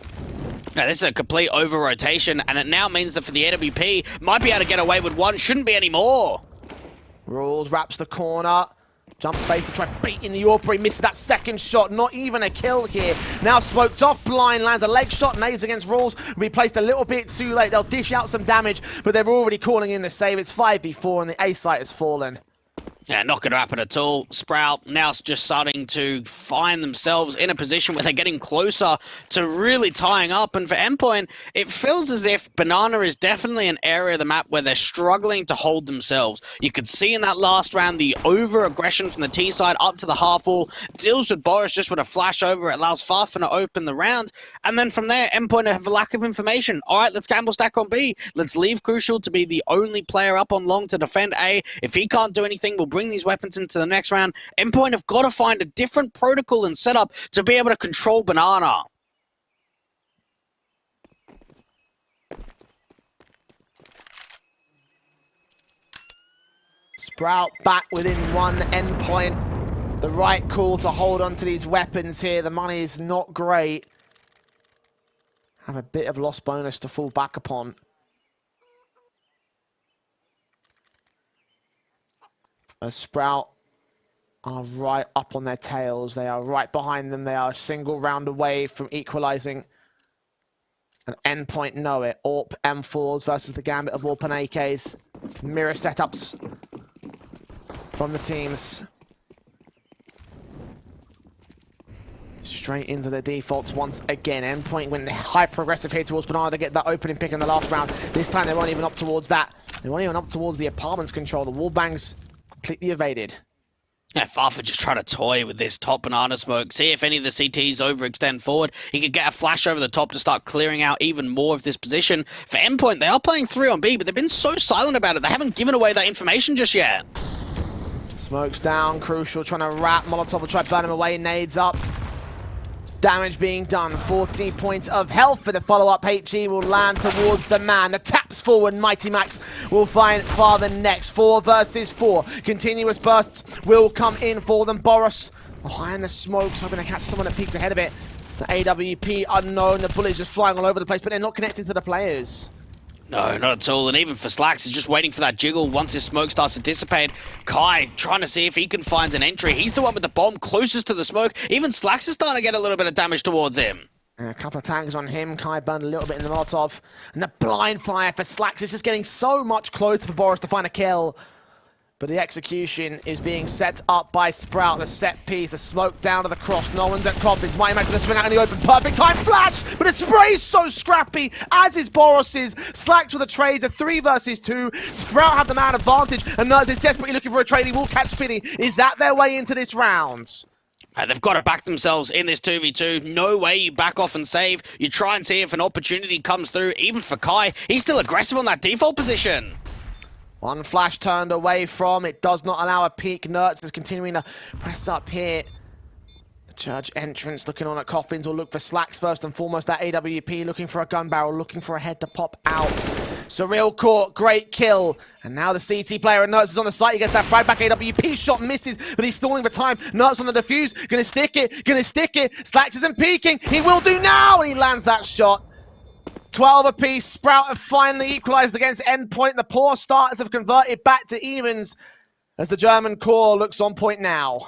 Now, this is a complete over-rotation, and it now means that for the AWP, might be able to get away with one, shouldn't be any more. Rules wraps the corner. Jump face to try baiting the Aubrey, misses that second shot, not even a kill here. Now smoked off, blind lands a leg shot, nades against Rawls, will be placed a little bit too late. They'll dish out some damage, but they're already calling in the save. It's 5v4 and the A site has fallen. Yeah, not going to happen at all. Sprout now just starting to find themselves in a position where they're getting closer to really tying up. And for Endpoint, it feels as if Banana is definitely an area of the map where they're struggling to hold themselves. You could see in that last round the over-aggression from the T side up to the half wall. Deals with Boris just with a flash over. It allows Farfan to open the round. And then from there, Endpoint have a lack of information. All right, let's gamble stack on B. Let's leave Crucial to be the only player up on long to defend A. If he can't do anything, we'll bring these weapons into the next round. Endpoint have got to find a different protocol and setup to be able to control Banana. Sprout back within one. Endpoint, the right call to hold on to these weapons here. The money is not great. Have a bit of loss bonus to fall back upon. Sprout are right up on their tails. They are right behind them. They are a single round away from equalizing. And Endpoint know it. AWP M4s versus the Gambit of AWP and AKs. Mirror setups from the teams. Straight into their defaults once again. Endpoint went hyper-aggressive here towards Banana to get that opening pick in the last round. This time they weren't even up towards that. They weren't even up towards the apartments control. The wall bangs completely evaded. Yeah, Farfan just trying to toy with this top Banana smoke. See if any of the CTs overextend forward. He could get a flash over the top to start clearing out even more of this position. For Endpoint, they are playing 3 on B, but they've been so silent about it. They haven't given away that information just yet. Smokes down, Crucial trying to wrap. Molotov will try to burn him away, nades up. Damage being done, 40 points of health for the follow-up. HE will land towards the man. The taps forward, Mighty Max will find Father next. 4 versus 4. Continuous bursts will come in for them. Boris behind the smokes, hoping to catch someone that peeks ahead of it. The AWP unknown, the bullets just flying all over the place, but they're not connected to the players. No, not at all. And even for Slacks, he's just waiting for that jiggle once his smoke starts to dissipate. Kai trying to see if he can find an entry. He's the one with the bomb closest to the smoke. Even Slacks is starting to get a little bit of damage towards him. And a couple of tags on him. Kai burned a little bit in the Molotov. And the blind fire for Slacks is just getting so much closer for Boris to find a kill. But the execution is being set up by Sprout. The set piece, the smoke down to the cross. No one's at Coffins. Mighty Max going to swing out in the open. Perfect time flash! But the spray's so scrappy, as is Boris's. Slacks with a trade, a 3 versus 2. Sprout had the man advantage, and Nerds is desperately looking for a trade. He will catch Spinny. Is that their way into this round? They've got to back themselves in this 2v2. No way you back off and save. You try and see if an opportunity comes through. Even for Kai, he's still aggressive on that default position. One flash turned away from. It does not allow a peek. Nerds is continuing to press up here. The Church entrance looking on at Coffins will look for Slacks first and foremost. That AWP looking for a gun barrel, looking for a head to pop out. Surreal caught, great kill. And now the CT player and Nerds is on the site. He gets that frag back. AWP shot misses, but he's stalling for time. Nerds on the defuse, gonna stick it. Slacks isn't peeking. He will do now, and he lands that shot. 12 apiece. Sprout have finally equalized against Endpoint. The poor starters have converted back to evens as the German core looks on point now.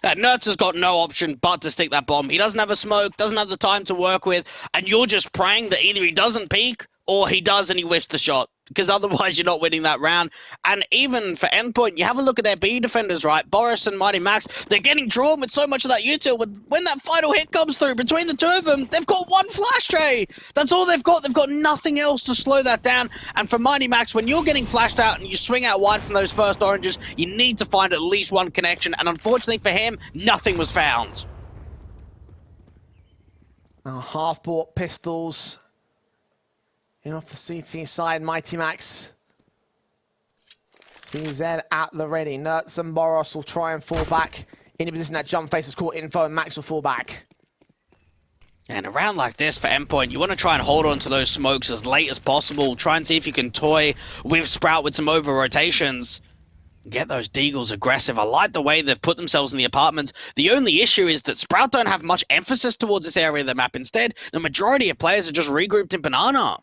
Nertz has got no option but to stick that bomb. He doesn't have a smoke, doesn't have the time to work with, and you're just praying that either he doesn't peek or he does and he whiffs the shot, because otherwise you're not winning that round. And even for Endpoint, you have a look at their B defenders, right? Boris and Mighty Max, they're getting drawn with so much of that util. When that final hit comes through between the two of them, they've got one flash tray. That's all they've got. They've got nothing else to slow that down. And for Mighty Max, when you're getting flashed out and you swing out wide from those first oranges, you need to find at least one connection. And unfortunately for him, nothing was found. Half-bought pistols. In off the CT side, Mighty Max. CZ at the ready. Nertz and Boros will try and fall back in the position that jump face has caught info, and Max will fall back. And a round like this for Endpoint, you want to try and hold on to those smokes as late as possible. Try and see if you can toy with Sprout with some over-rotations. Get those Deagles aggressive. I like the way they've put themselves in the apartments. The only issue is that Sprout don't have much emphasis towards this area of the map. Instead, the majority of players are just regrouped in Banana.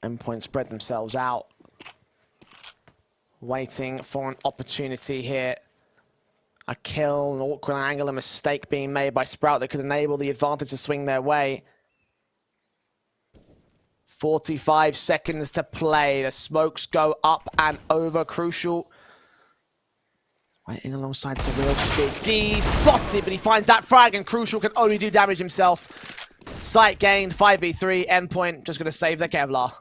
Endpoint spread themselves out. Waiting for an opportunity here. A kill, an awkward angle, a mistake being made by Sprout that could enable the advantage to swing their way. 45 seconds to play. The smokes go up and over. Crucial. Waiting alongside Surreal. Speed D. Spotted, but he finds that frag, and Crucial can only do damage himself. Sight gained, 5v3. Endpoint just going to save their Kevlar.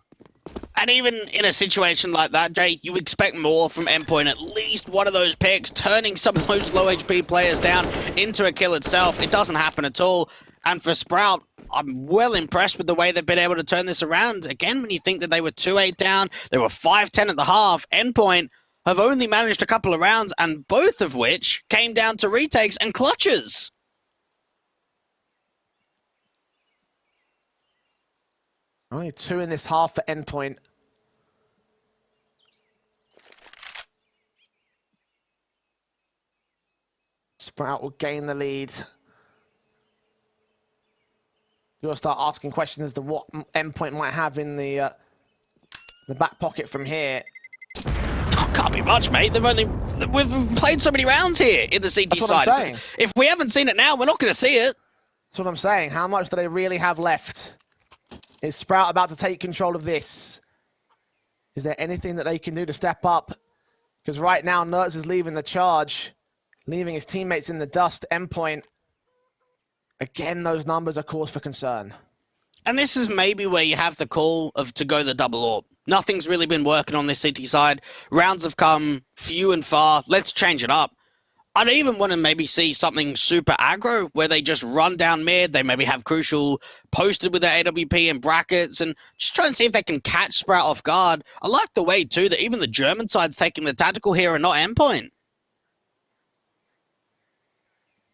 And even in a situation like that, Jay, you expect more from Endpoint. At least one of those picks, turning some of those low HP players down into a kill itself. It doesn't happen at all. And for Sprout, I'm well impressed with the way they've been able to turn this around. Again, when you think that they were 2-8 down, they were 5-10 at the half, Endpoint have only managed a couple of rounds, and both of which came down to retakes and clutches. Only 2 in this half for Endpoint. Sprout will gain the lead. You'll start asking questions as to what Endpoint might have in the back pocket from here. Oh, can't be much, mate. We've played so many rounds here in the CT That's what side. I'm saying. If we haven't seen it now, we're not going to see it. That's what I'm saying. How much do they really have left? Is Sprout about to take control of this? Is there anything that they can do to step up? Because right now, Nerds is leaving the charge, leaving his teammates in the dust. Endpoint, again, those numbers are cause for concern. And this is maybe where you have the call of to go the double AWP. Nothing's really been working on this CT side. Rounds have come few and far. Let's change it up. I'd even want to maybe see something super aggro where they just run down mid. They maybe have Crucial posted with their AWP and brackets and just try and see if they can catch Sprout off guard. I like the way, too, that even the German side's taking the tactical here and not Endpoint.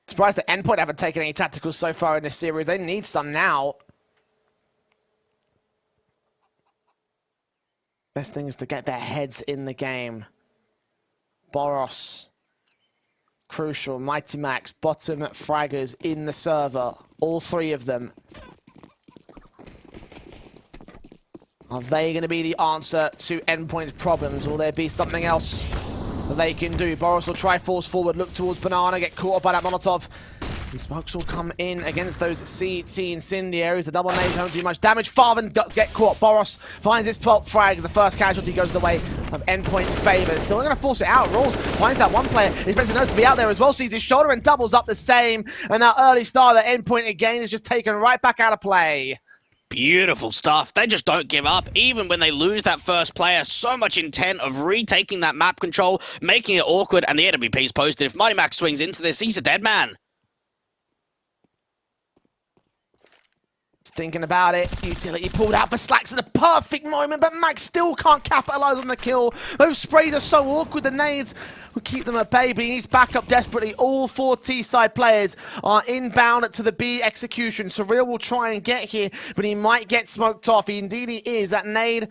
Surprised that Endpoint haven't taken any tacticals so far in this series. They need some now. Best thing is to get their heads in the game. Boros. Crucial, Mighty Max, bottom fraggers in the server. All 3 of them. Are they going to be the answer to Endpoint's problems? Will there be something else that they can do? Boros will try force forward, look towards Banana, get caught up by that Molotov. And smokes will come in against those CT incendiaries. The double nades don't do much damage. Farben Guts get caught. Boros finds his 12th frag as the first casualty goes the way of Endpoint's favor. Still going to force it out. Rolls finds that one player. Expecting those to be out there as well. Sees his shoulder and doubles up the same. And that early star that Endpoint again is just taken right back out of play. Beautiful stuff. They just don't give up. Even when they lose that first player, so much intent of retaking that map control, making it awkward, and the AWP's posted. If Mighty Max swings into this, he's a dead man. Thinking about it, utility pulled out for Slacks at the perfect moment, but Max still can't capitalize on the kill. Those sprays are so awkward, the nades will keep them at bay, but he needs backup desperately. All 4 T-side players are inbound to the B execution. Surreal will try and get here, but he might get smoked off. Indeed he is. That nade going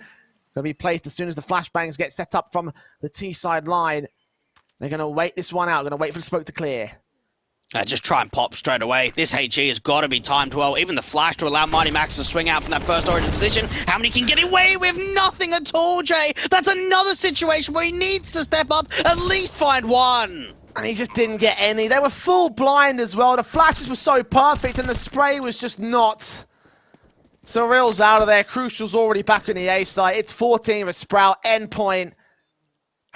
to be placed as soon as the flashbangs get set up from the T-side line. They're going to wait this one out, going to wait for the smoke to clear. Just try and pop straight away. This HE has got to be timed well. Even the flash to allow Mighty Max to swing out from that first origin position. How many can get away with nothing at all, Jay? That's another situation where he needs to step up, at least find one. And he just didn't get any. They were full blind as well. The flashes were so perfect and the spray was just not. Surreal's out of there. Crucial's already back on the A side. It's 14 for Sprout. Endpoint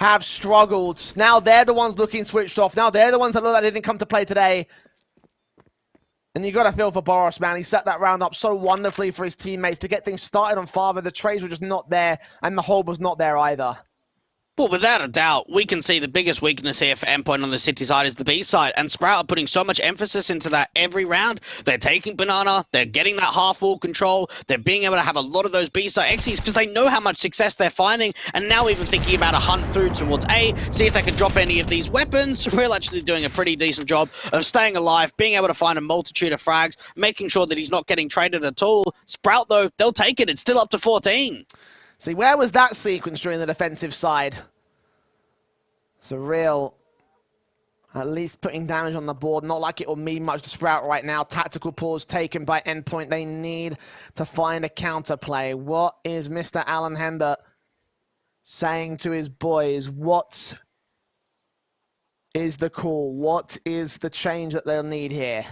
have struggled. Now they're the ones looking switched off. Now they're the ones that look like they didn't come to play today. And you got to feel for Boros, man. He set that round up so wonderfully for his teammates to get things started on Father. The trades were just not there, and the hold was not there either. Well, without a doubt, we can see the biggest weakness here for Endpoint on the City side is the B side, and Sprout are putting so much emphasis into that every round. They're taking Banana, they're getting that half-wall control, they're being able to have a lot of those B side Xs because they know how much success they're finding, and now even thinking about a hunt through towards A, see if they can drop any of these weapons. We're actually doing a pretty decent job of staying alive, being able to find a multitude of frags, making sure that he's not getting traded at all. Sprout, though, they'll take it. It's still up to 14. See, where was that sequence during the defensive side? Surreal At least putting damage on the board. Not like it will mean much to Sprout right now. Tactical pause taken by Endpoint. They need to find a counterplay. What is Mr. Alan Hender saying to his boys? What is the call? What is the change that they'll need here?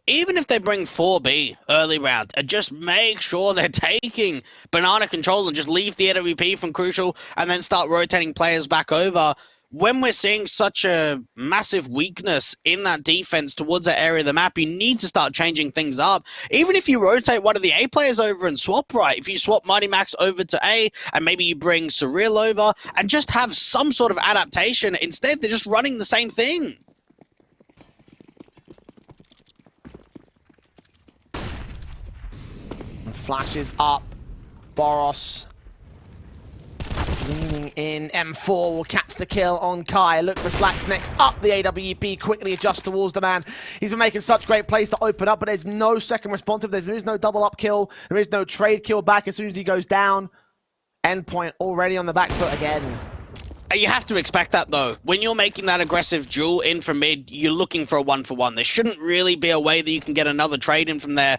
Even if they bring 4B early round and just make sure they're taking banana control and just leave the AWP from Crucial and then start rotating players back over, when we're seeing such a massive weakness in that defense towards that area of the map, you need to start changing things up. Even if you rotate one of the A players over and swap right, if you swap Mighty Max over to A and maybe you bring Surreal over and just have some sort of adaptation, instead they're just running the same thing. Flashes up. Boros leaning in. M4 will catch the kill on Kai. Look for Slacks next up. The AWP quickly adjusts towards the man. He's been making such great plays to open up, but there's no second responsive. There is no double up kill. There is no trade kill back as soon as he goes down. Endpoint already on the back foot again. You have to expect that, though. When you're making that aggressive duel in from mid, you're looking for a 1-for-1. There shouldn't really be a way that you can get another trade in from there.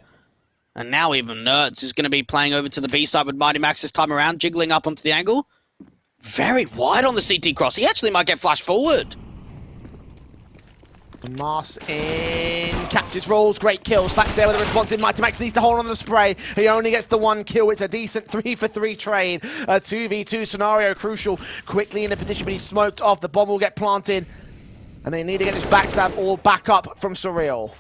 And now even Nerds is going to be playing over to the B side with Mighty Max this time around, jiggling up onto the angle. Very wide on the CT cross. He actually might get flashed forward. Mars in, catches rolls, great kill. Slacks there with a response in. Mighty Max needs to hold on to the spray. He only gets the 1 kill. It's a decent 3-for-3 trade. A 2v2 scenario, Crucial quickly in a position, but he's smoked off. The bomb will get planted. And they need to get this backstab or back up from Surreal.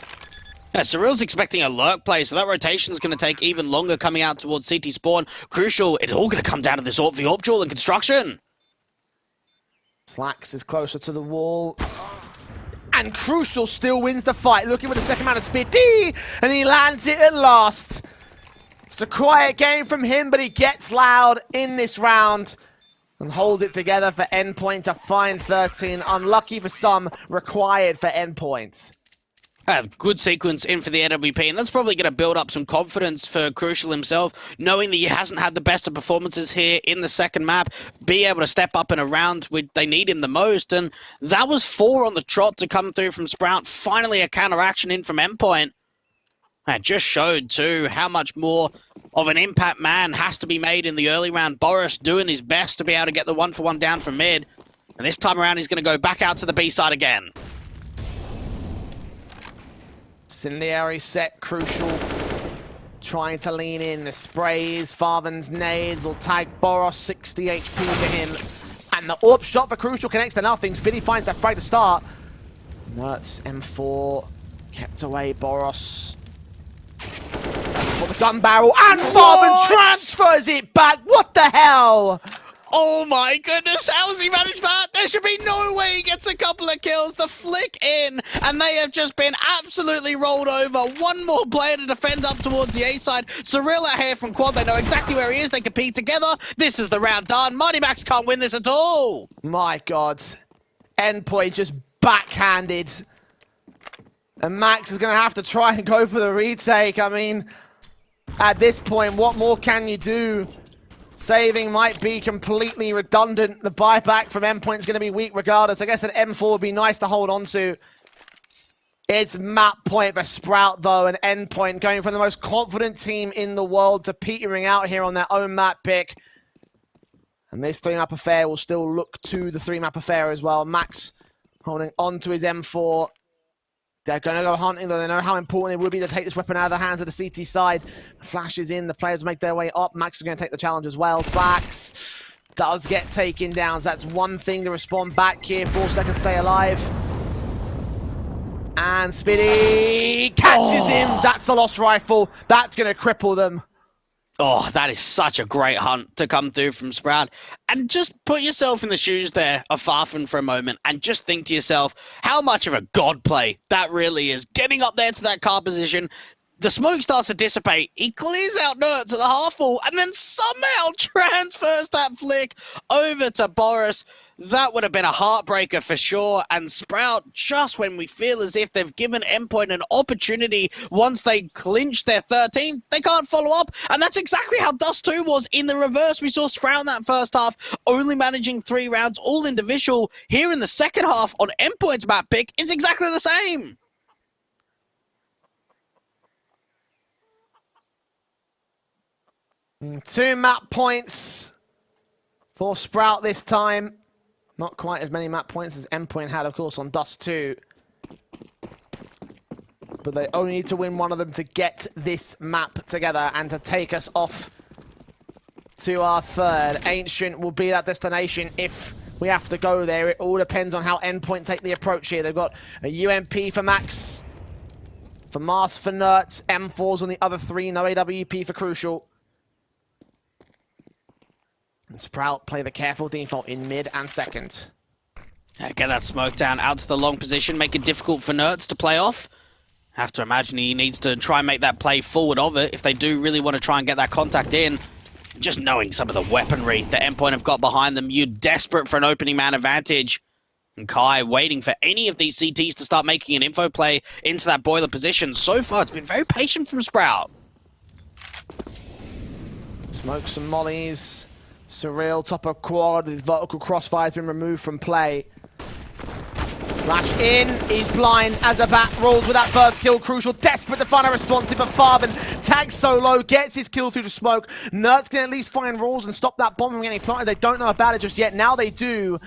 Yeah, Surreal's expecting a lurk play, so that rotation's going to take even longer coming out towards CT spawn. Crucial, it's all going to come down to this AWP v AWP duel and construction. Slacks is closer to the wall. And Crucial still wins the fight, looking for the second man of speed. D! And he lands it at last. It's a quiet game from him, but he gets loud in this round and holds it together for Endpoint to find 13. Unlucky for some, required for Endpoint. Have good sequence in for the AWP, and that's probably going to build up some confidence for Crucial himself, knowing that he hasn't had the best of performances here in the second map, be able to step up in a round where they need him the most, and that was 4 on the trot to come through from Sprout. Finally a counteraction in from Endpoint. That just showed, too, how much more of an impact man has to be made in the early round. Boris doing his best to be able to get the 1-for-1 down from mid, and this time around he's going to go back out to the B side again. Incendiary set, Crucial trying to lean in. The sprays, Farven's nades will tag Boros, 60 HP for him. And the AWP shot for Crucial connects to nothing. Spitty finds the fray to start. Nerds, M4, kept away, Boros. For the gun barrel, and Farven transfers it back. What the hell? Oh my goodness, how's he managed that? There should be no way he gets a couple of kills. The flick in, and they have just been absolutely rolled over. One more player to defend up towards the A side. Surreal out here from Quad. They know exactly where he is. They compete together. This is the round done. Mighty Max can't win this at all. My God. Endpoint just backhanded. And Max is going to have to try and go for the retake. I mean, at this point, what more can you do? Saving might be completely redundant. The buyback from Endpoint is going to be weak regardless. I guess an M4 would be nice to hold on to. It's map point for Sprout, though, and Endpoint going from the most confident team in the world to petering out here on their own map pick. And this 3-map affair will still look to the 3-map affair as well. Max holding on to his M4. They're going to go hunting, though. They know how important it would be to take this weapon out of the hands of the CT side. The flash is in. The players make their way up. Max is going to take the challenge as well. Slacks does get taken down. So that's one thing to respond back here. 4 seconds stay alive. And Spitty catches him. That's the lost rifle. That's going to cripple them. Oh, that is such a great hunt to come through from Sprout. And just put yourself in the shoes there of Farfen for a moment and just think to yourself how much of a god play that really is. Getting up there to that car position, the smoke starts to dissipate. He clears out Nerds at the half full and then somehow transfers that flick over to Boris. That would have been a heartbreaker for sure. And Sprout, just when we feel as if they've given Endpoint an opportunity, once they clinch their 13, they can't follow up. And that's exactly how Dust 2 was in the reverse. We saw Sprout in that first half, only managing 3 rounds, all individual. Here in the second half on Endpoint's map pick, it's exactly the same. 2 map points for Sprout this time. Not quite as many map points as Endpoint had, of course, on Dust 2. But they only need to win one of them to get this map together and to take us off to our third. Ancient will be that destination if we have to go there. It all depends on how Endpoint take the approach here. They've got a UMP for Max, for Mars for Nerds, M4s on the other 3, no AWP for Crucial. And Sprout play the careful default in mid and second. Get that smoke down out to the long position, make it difficult for Nerds to play off. Have to imagine he needs to try and make that play forward of it if they do really want to try and get that contact in. Just knowing some of the weaponry that Endpoint have got behind them, you're desperate for an opening man advantage. And Kai waiting for any of these CTs to start making an info play into that boiler position. So far, it's been very patient from Sprout. Smoke some mollies. Surreal top of quad. His vertical crossfire has been removed from play. Flash in, he's blind as a bat, rolls with that first kill. Crucial, desperate to find a responsive, but Farben tags solo, gets his kill through the smoke. Nerds can at least find rolls and stop that bomb from getting planted. They don't know about it just yet, now they do.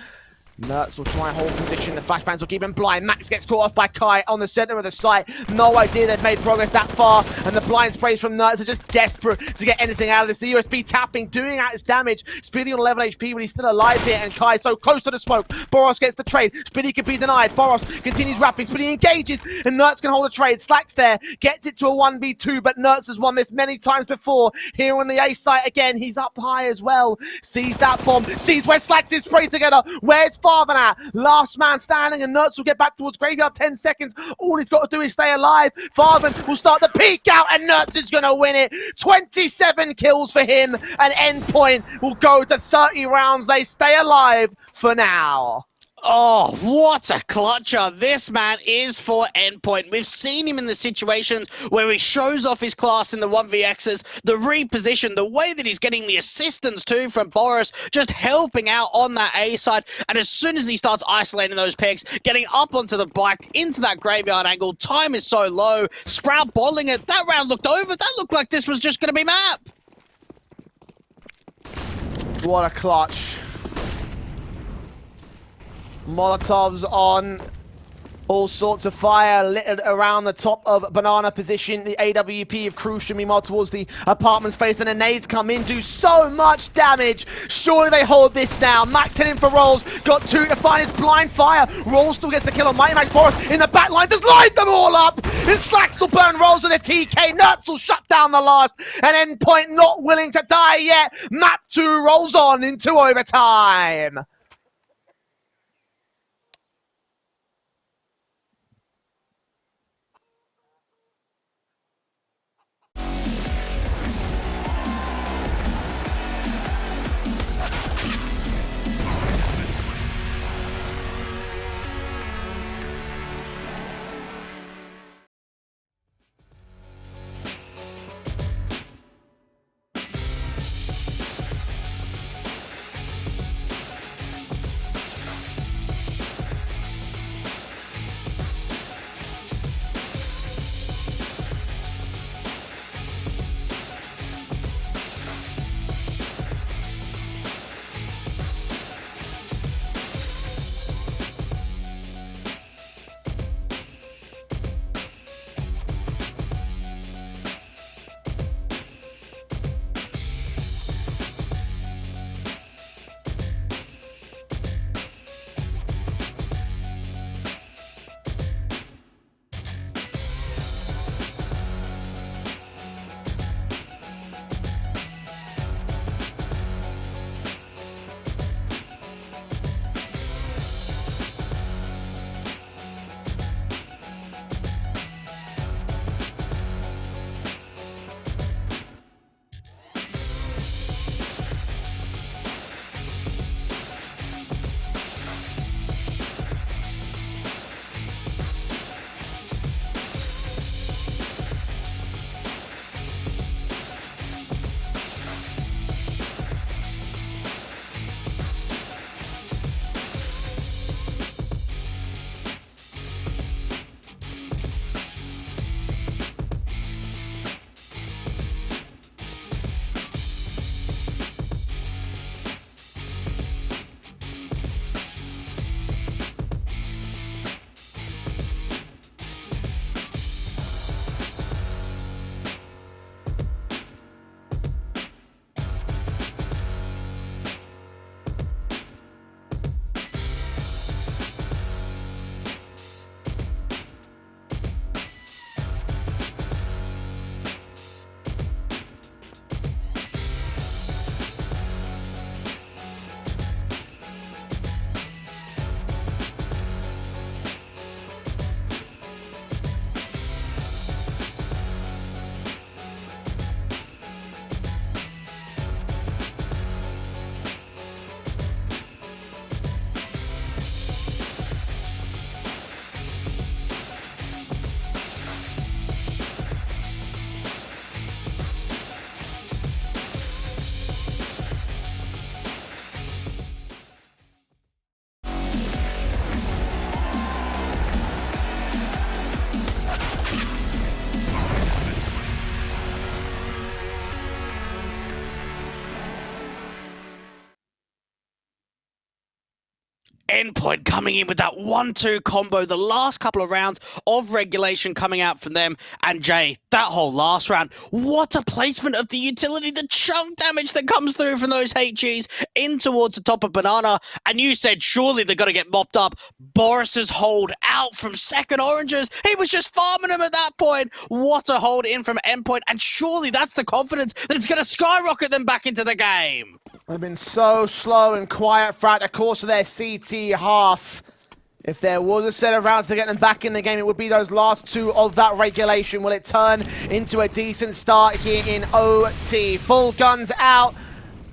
Nerds will try and hold position, the flashbangs will keep him blind. Max gets caught off by Kai on the center of the site. No idea they've made progress that far, and the blind sprays from Nerds are just desperate to get anything out of this. The USB tapping, doing out its damage. Speedy on 11 HP, but he's still alive here, and Kai so close to the smoke. Boros gets the trade, Speedy can be denied. Boros continues rapping, Speedy engages, and Nerds can hold a trade. Slacks there, gets it to a 1v2, but Nerds has won this many times before. Here on the A site again, he's up high as well. Sees that bomb, sees where Slacks is spray together. Where's Farben at? Last man standing, and Nerds will get back towards Graveyard. 10 seconds. All he's got to do is stay alive. Farben will start the peek out, and Nerds is going to win it. 27 kills for him, and Endpoint will go to 30 rounds. They stay alive for now. Oh, what a clutcher this man is for Endpoint. We've seen him in the situations where he shows off his class in the 1vx's, the reposition, the way that he's getting the assistance too from Boris, just helping out on that A side. And as soon as he starts isolating those picks, getting up onto the bike, into that graveyard angle, time is so low. Sprout bottling it. That round looked over. That looked like this was just going to be map. What a clutch. Molotovs on, all sorts of fire littered around the top of banana position. The AWP of Crucial, meanwhile towards the apartment's face, and the nades come in, do so much damage. Surely they hold this now. Mac 10 in for Rolls, got 2 to find his blind fire. Rolls still gets the kill on Mighty Max. Boris in the back lines has lined them all up. And Slacks will burn Rolls with a TK. Nuts will shut down the last, and Endpoint not willing to die yet. Map 2 rolls on into overtime. Endpoint coming in with that 1-2 combo, the last couple of rounds of regulation coming out from them. And Jay, that whole last round, what a placement of the utility, the chunk damage that comes through from those HGs in towards the top of Banana. And you said surely they're going to get mopped up. Boris's hold out from second Oranges. He was just farming them at that point. What a hold in from Endpoint. And surely that's the confidence that it's going to skyrocket them back into the game. They've been so slow and quiet throughout the course of their CT half. If there was a set of rounds to get them back in the game, it would be those last two of that regulation. Will it turn into a decent start here in OT? Full guns out.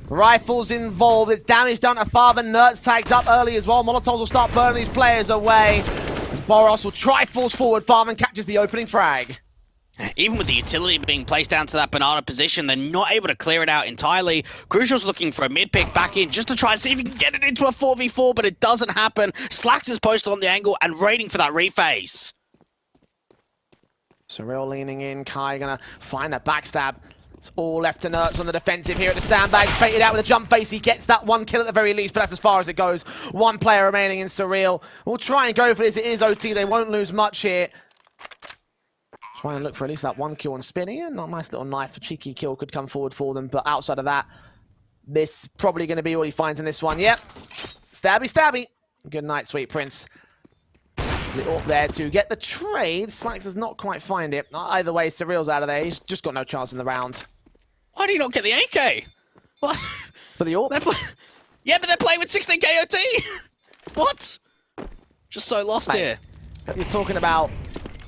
Rifles involved. It's damage done to Father. Nerds tagged up early as well. Molotovs will start burning these players away. Boros will try force forward. Farman catches the opening frag. Even with the utility being placed down to that Banana position, they're not able to clear it out entirely. Crucial's looking for a mid-pick back in just to try and see if he can get it into a 4v4, but it doesn't happen. Slacks is posted on the angle and waiting for that reface. Surreal leaning in. Kai gonna find a backstab. It's all left to Nerds on the defensive here at the sandbags. Baited out with a jump face. He gets that one kill at the very least, but that's as far as it goes. One player remaining in Surreal. We'll try and go for this. It is OT. They won't lose much here. Try and look for at least that one kill on Spinny. And a nice little knife, a cheeky kill could come forward for them. But outside of that, this is probably going to be all he finds in this one. Yep. Stabby, stabby. Good night, Sweet Prince. Little up there to get the trade. Slacks does not quite find it. Either way, Surreal's out of there. He's just got no chance in the round. Why do you not get the AK? What? For the AWP? Yeah, but they're playing with 16 KOT. What? Just so lost here. You're talking about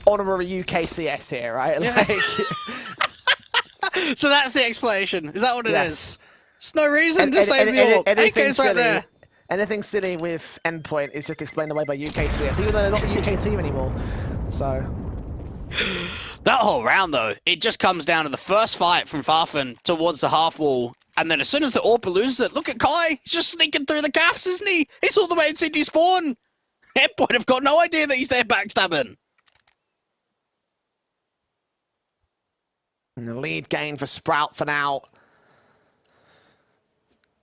honorary UKCS here, right? Yeah. Like, so that's the explanation. Is that what it is? There's no reason to save the AWP. AK's right there. Anything silly with Endpoint is just explained away by UKCS, even though they're not the UK team anymore. So that whole round, though, it just comes down to the first fight from Farfan towards the half wall. And then as soon as the AWP loses it, look at Kai. He's just sneaking through the gaps, isn't he? He's all the way in Sydney spawn. Endpoint have got no idea that he's there backstabbing. And the lead gain for Sprout for now.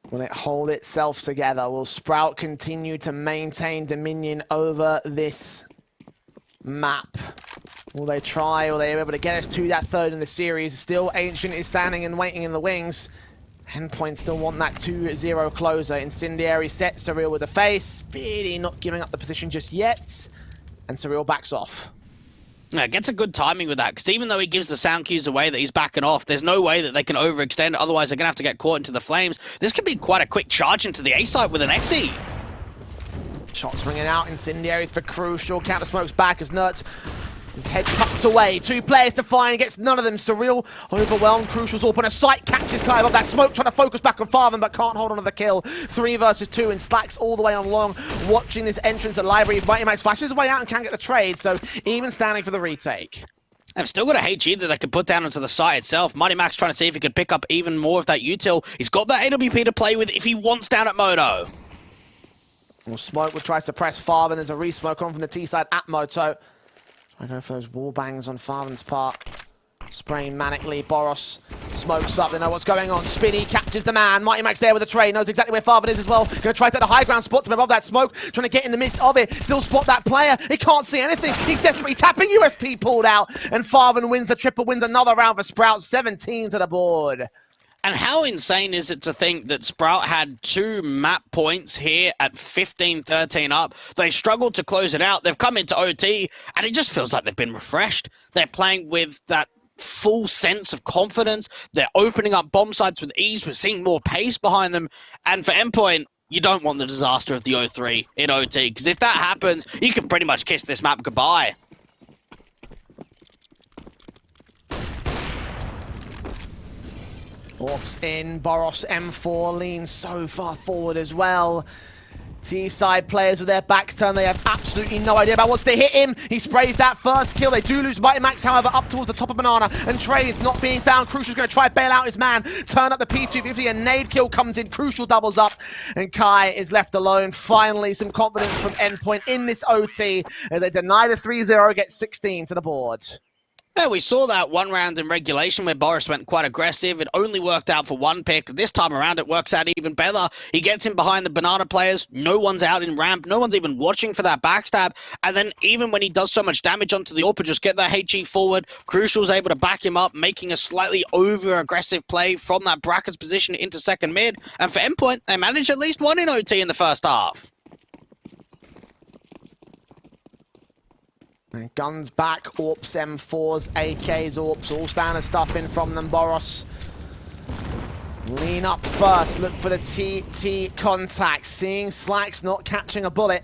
Will it hold itself together? Will Sprout continue to maintain dominion over this map? Will they try? Will they be able to get us to that third in the series? Still, Ancient is standing and waiting in the wings. Endpoint still want that 2-0 closer. Incendiary set Surreal with the face. Speedy not giving up the position just yet. And Surreal backs off. Yeah, gets a good timing with that, because even though he gives the sound cues away that he's backing off, there's no way that they can overextend, otherwise they're going to have to get caught into the flames. This could be quite a quick charge into the A site with an XE. Shots ringing out, Incendiaries for Crucial, counter smokes back as Nerds, his head tucked away. Two players to find, gets none of them. Surreal overwhelmed, Crucial's up on a sight, catches Kai above that smoke, trying to focus back on Farthen, but can't hold on to the kill. 3 versus 2, and Slacks all the way on long, watching this entrance at Library. Mighty Max flashes his way out and can't get the trade, so even standing for the retake. They've still got a HE that they could put down onto the site itself. Mighty Max trying to see if he could pick up even more of that util. He's got that AWP to play with if he wants down at Moto. Well, Smoke will try to suppress Farthen. There's a re-smoke on from the T side at Moto. I go for those wall bangs on Farthen's part. Spraying manically, Boros smokes up, they know what's going on. Spinny captures the man, Mighty Max there with the trade, knows exactly where Farthen is as well. Gonna try to take the high ground spot to above that smoke, trying to get in the midst of it. Still spot that player, he can't see anything. He's desperately tapping, USP pulled out, and Farthen wins the triple, wins another round for Sprout, 17 to the board. And how insane is it to think that Sprout had 2 map points here at 15-13 up? They struggled to close it out. They've come into OT, and it just feels like they've been refreshed. They're playing with that full sense of confidence. They're opening up bomb sites with ease. We're seeing more pace behind them. And for Endpoint, you don't want the disaster of the 0-3 in OT, because if that happens, you can pretty much kiss this map goodbye. Orcs in, Boros M4 leans so far forward as well. T-side players with their backs turned, they have absolutely no idea about what's to hit him. He sprays that first kill. They do lose Mighty Max, however, up towards the top of Banana, and Trade's not being found. Crucial's going to try to bail out his man, turn up the P250, a nade kill comes in, Crucial doubles up, and Kai is left alone. Finally, some confidence from Endpoint in this OT, as they deny the 3-0, get 16 to the board. Yeah, we saw that one round in regulation where Boris went quite aggressive. It only worked out for one pick. This time around, it works out even better. He gets in behind the banana players. No one's out in ramp. No one's even watching for that backstab. And then even when he does so much damage onto the AWP, just get that HE forward. Crucial's able to back him up, making a slightly over-aggressive play from that brackets position into second mid. And for Endpoint, they managed at least one in OT in the first half. And guns back, AWPs, M4s, AKs, AWPs, all standard stuff in from them, Boros. Lean up first, look for the TT contact. Seeing Slacks not catching a bullet.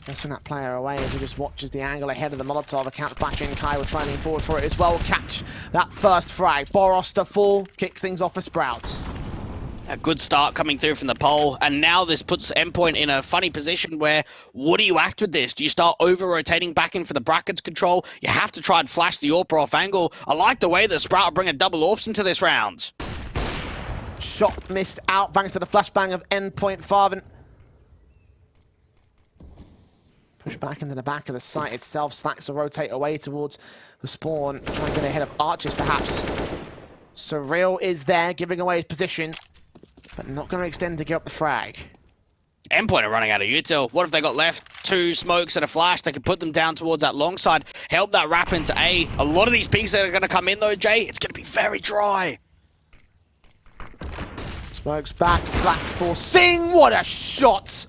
Pressing that player away as he just watches the angle ahead of the Molotov. Account flashing, Kai will try and lean forward for it as well. Catch that first frag. Boros to fall, kicks things off for Sprout. A good start coming through from the pole, and now this puts Endpoint in a funny position where, what do you act with this? Do you start over-rotating back in for the brackets control? You have to try and flash the AWP off angle. I like the way that Sprout are bringing double AWPs into this round. Shot missed out thanks to the flashbang of Endpoint Farven. Push back into the back of the site itself. Slacks will rotate away towards the spawn. Try and get ahead of Archers, perhaps. Surreal is there, giving away his position. But not going to extend to get up the frag. Endpoint are running out of util. What if they got left? 2 smokes and a flash. They could put them down towards that long side. Help that wrap into A. A lot of these peaks that are going to come in though, Jay, it's going to be very dry. Smokes back, Slacks for Sing. What a shot!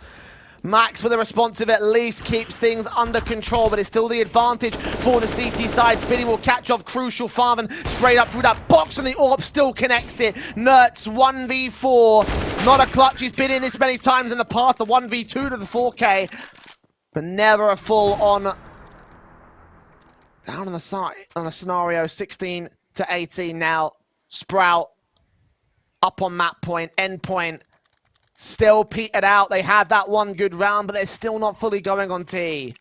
Max with a responsive at least keeps things under control, but it's still the advantage for the CT side. Spinny will catch off Crucial. Farven sprayed up through that box, and the AWP still connects it. Nertz 1v4. Not a clutch. He's been in this many times in the past. The 1v2 to the 4K, but never a full on. Down on the side on a scenario 16 to 18 now. Sprout up on map point. Endpoint still petered out. They had that one good round, but they're still not fully going on T.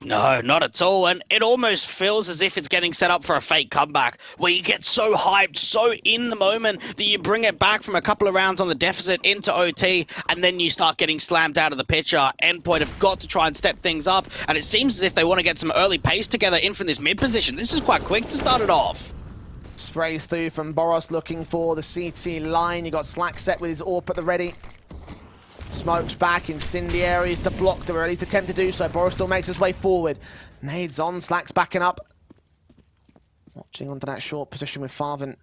No, not at all. And it almost feels as if it's getting set up for a fake comeback, where you get so hyped, so in the moment, that you bring it back from a couple of rounds on the deficit into OT, and then you start getting slammed out of the picture. Endpoint have got to try and step things up, and it seems as if they want to get some early pace together in from this mid position. This is quite quick to start it off. Sprays through from Boros looking for the CT line. You got Slack set with his AWP at the ready. Smokes back, incendiaries to block the release, attempt to do so. Boris still makes his way forward. Nades on, Slack's backing up. Watching onto that short position with Farven.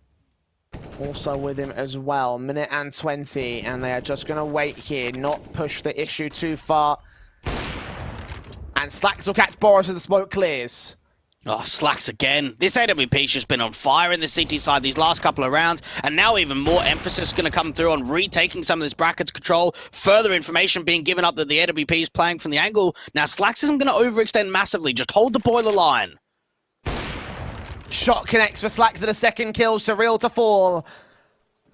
Also with him as well. Minute and 20, and they are just going to wait here, not push the issue too far. And Slacks will catch Boris as the smoke clears. Oh, Slacks again. This AWP's just been on fire in the CT side these last couple of rounds, and now even more emphasis is going to come through on retaking some of this brackets control. Further information being given up that the AWP is playing from the angle. Now, Slacks isn't going to overextend massively. Just hold the boiler line. Shot connects for Slacks to the second kill. Surreal to fall.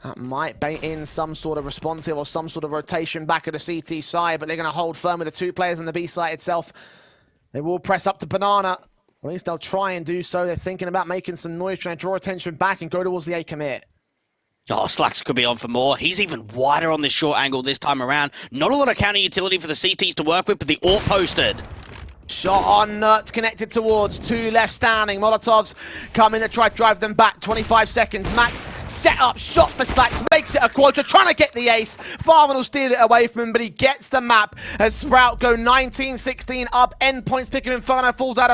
That might bait in some sort of responsive or some sort of rotation back at the CT side, but they're going to hold firm with the 2 players on the B side itself. They will press up to Banana. Or at least they'll try and do so. They're thinking about making some noise, trying to draw attention back and go towards the A commit. Oh, Slacks could be on for more. He's even wider on this short angle this time around. Not a lot of counter utility for the CTs to work with, but the AWP posted. Shot on Nertz, connected towards 2 left standing. Molotovs coming to try to drive them back. 25 seconds. Max set up, shot for Slacks, makes it a quadra, trying to get the ace. Farven will steal it away from him, but he gets the map as Sprout go 19-16 up. Endpoints picking Inferno, falls out of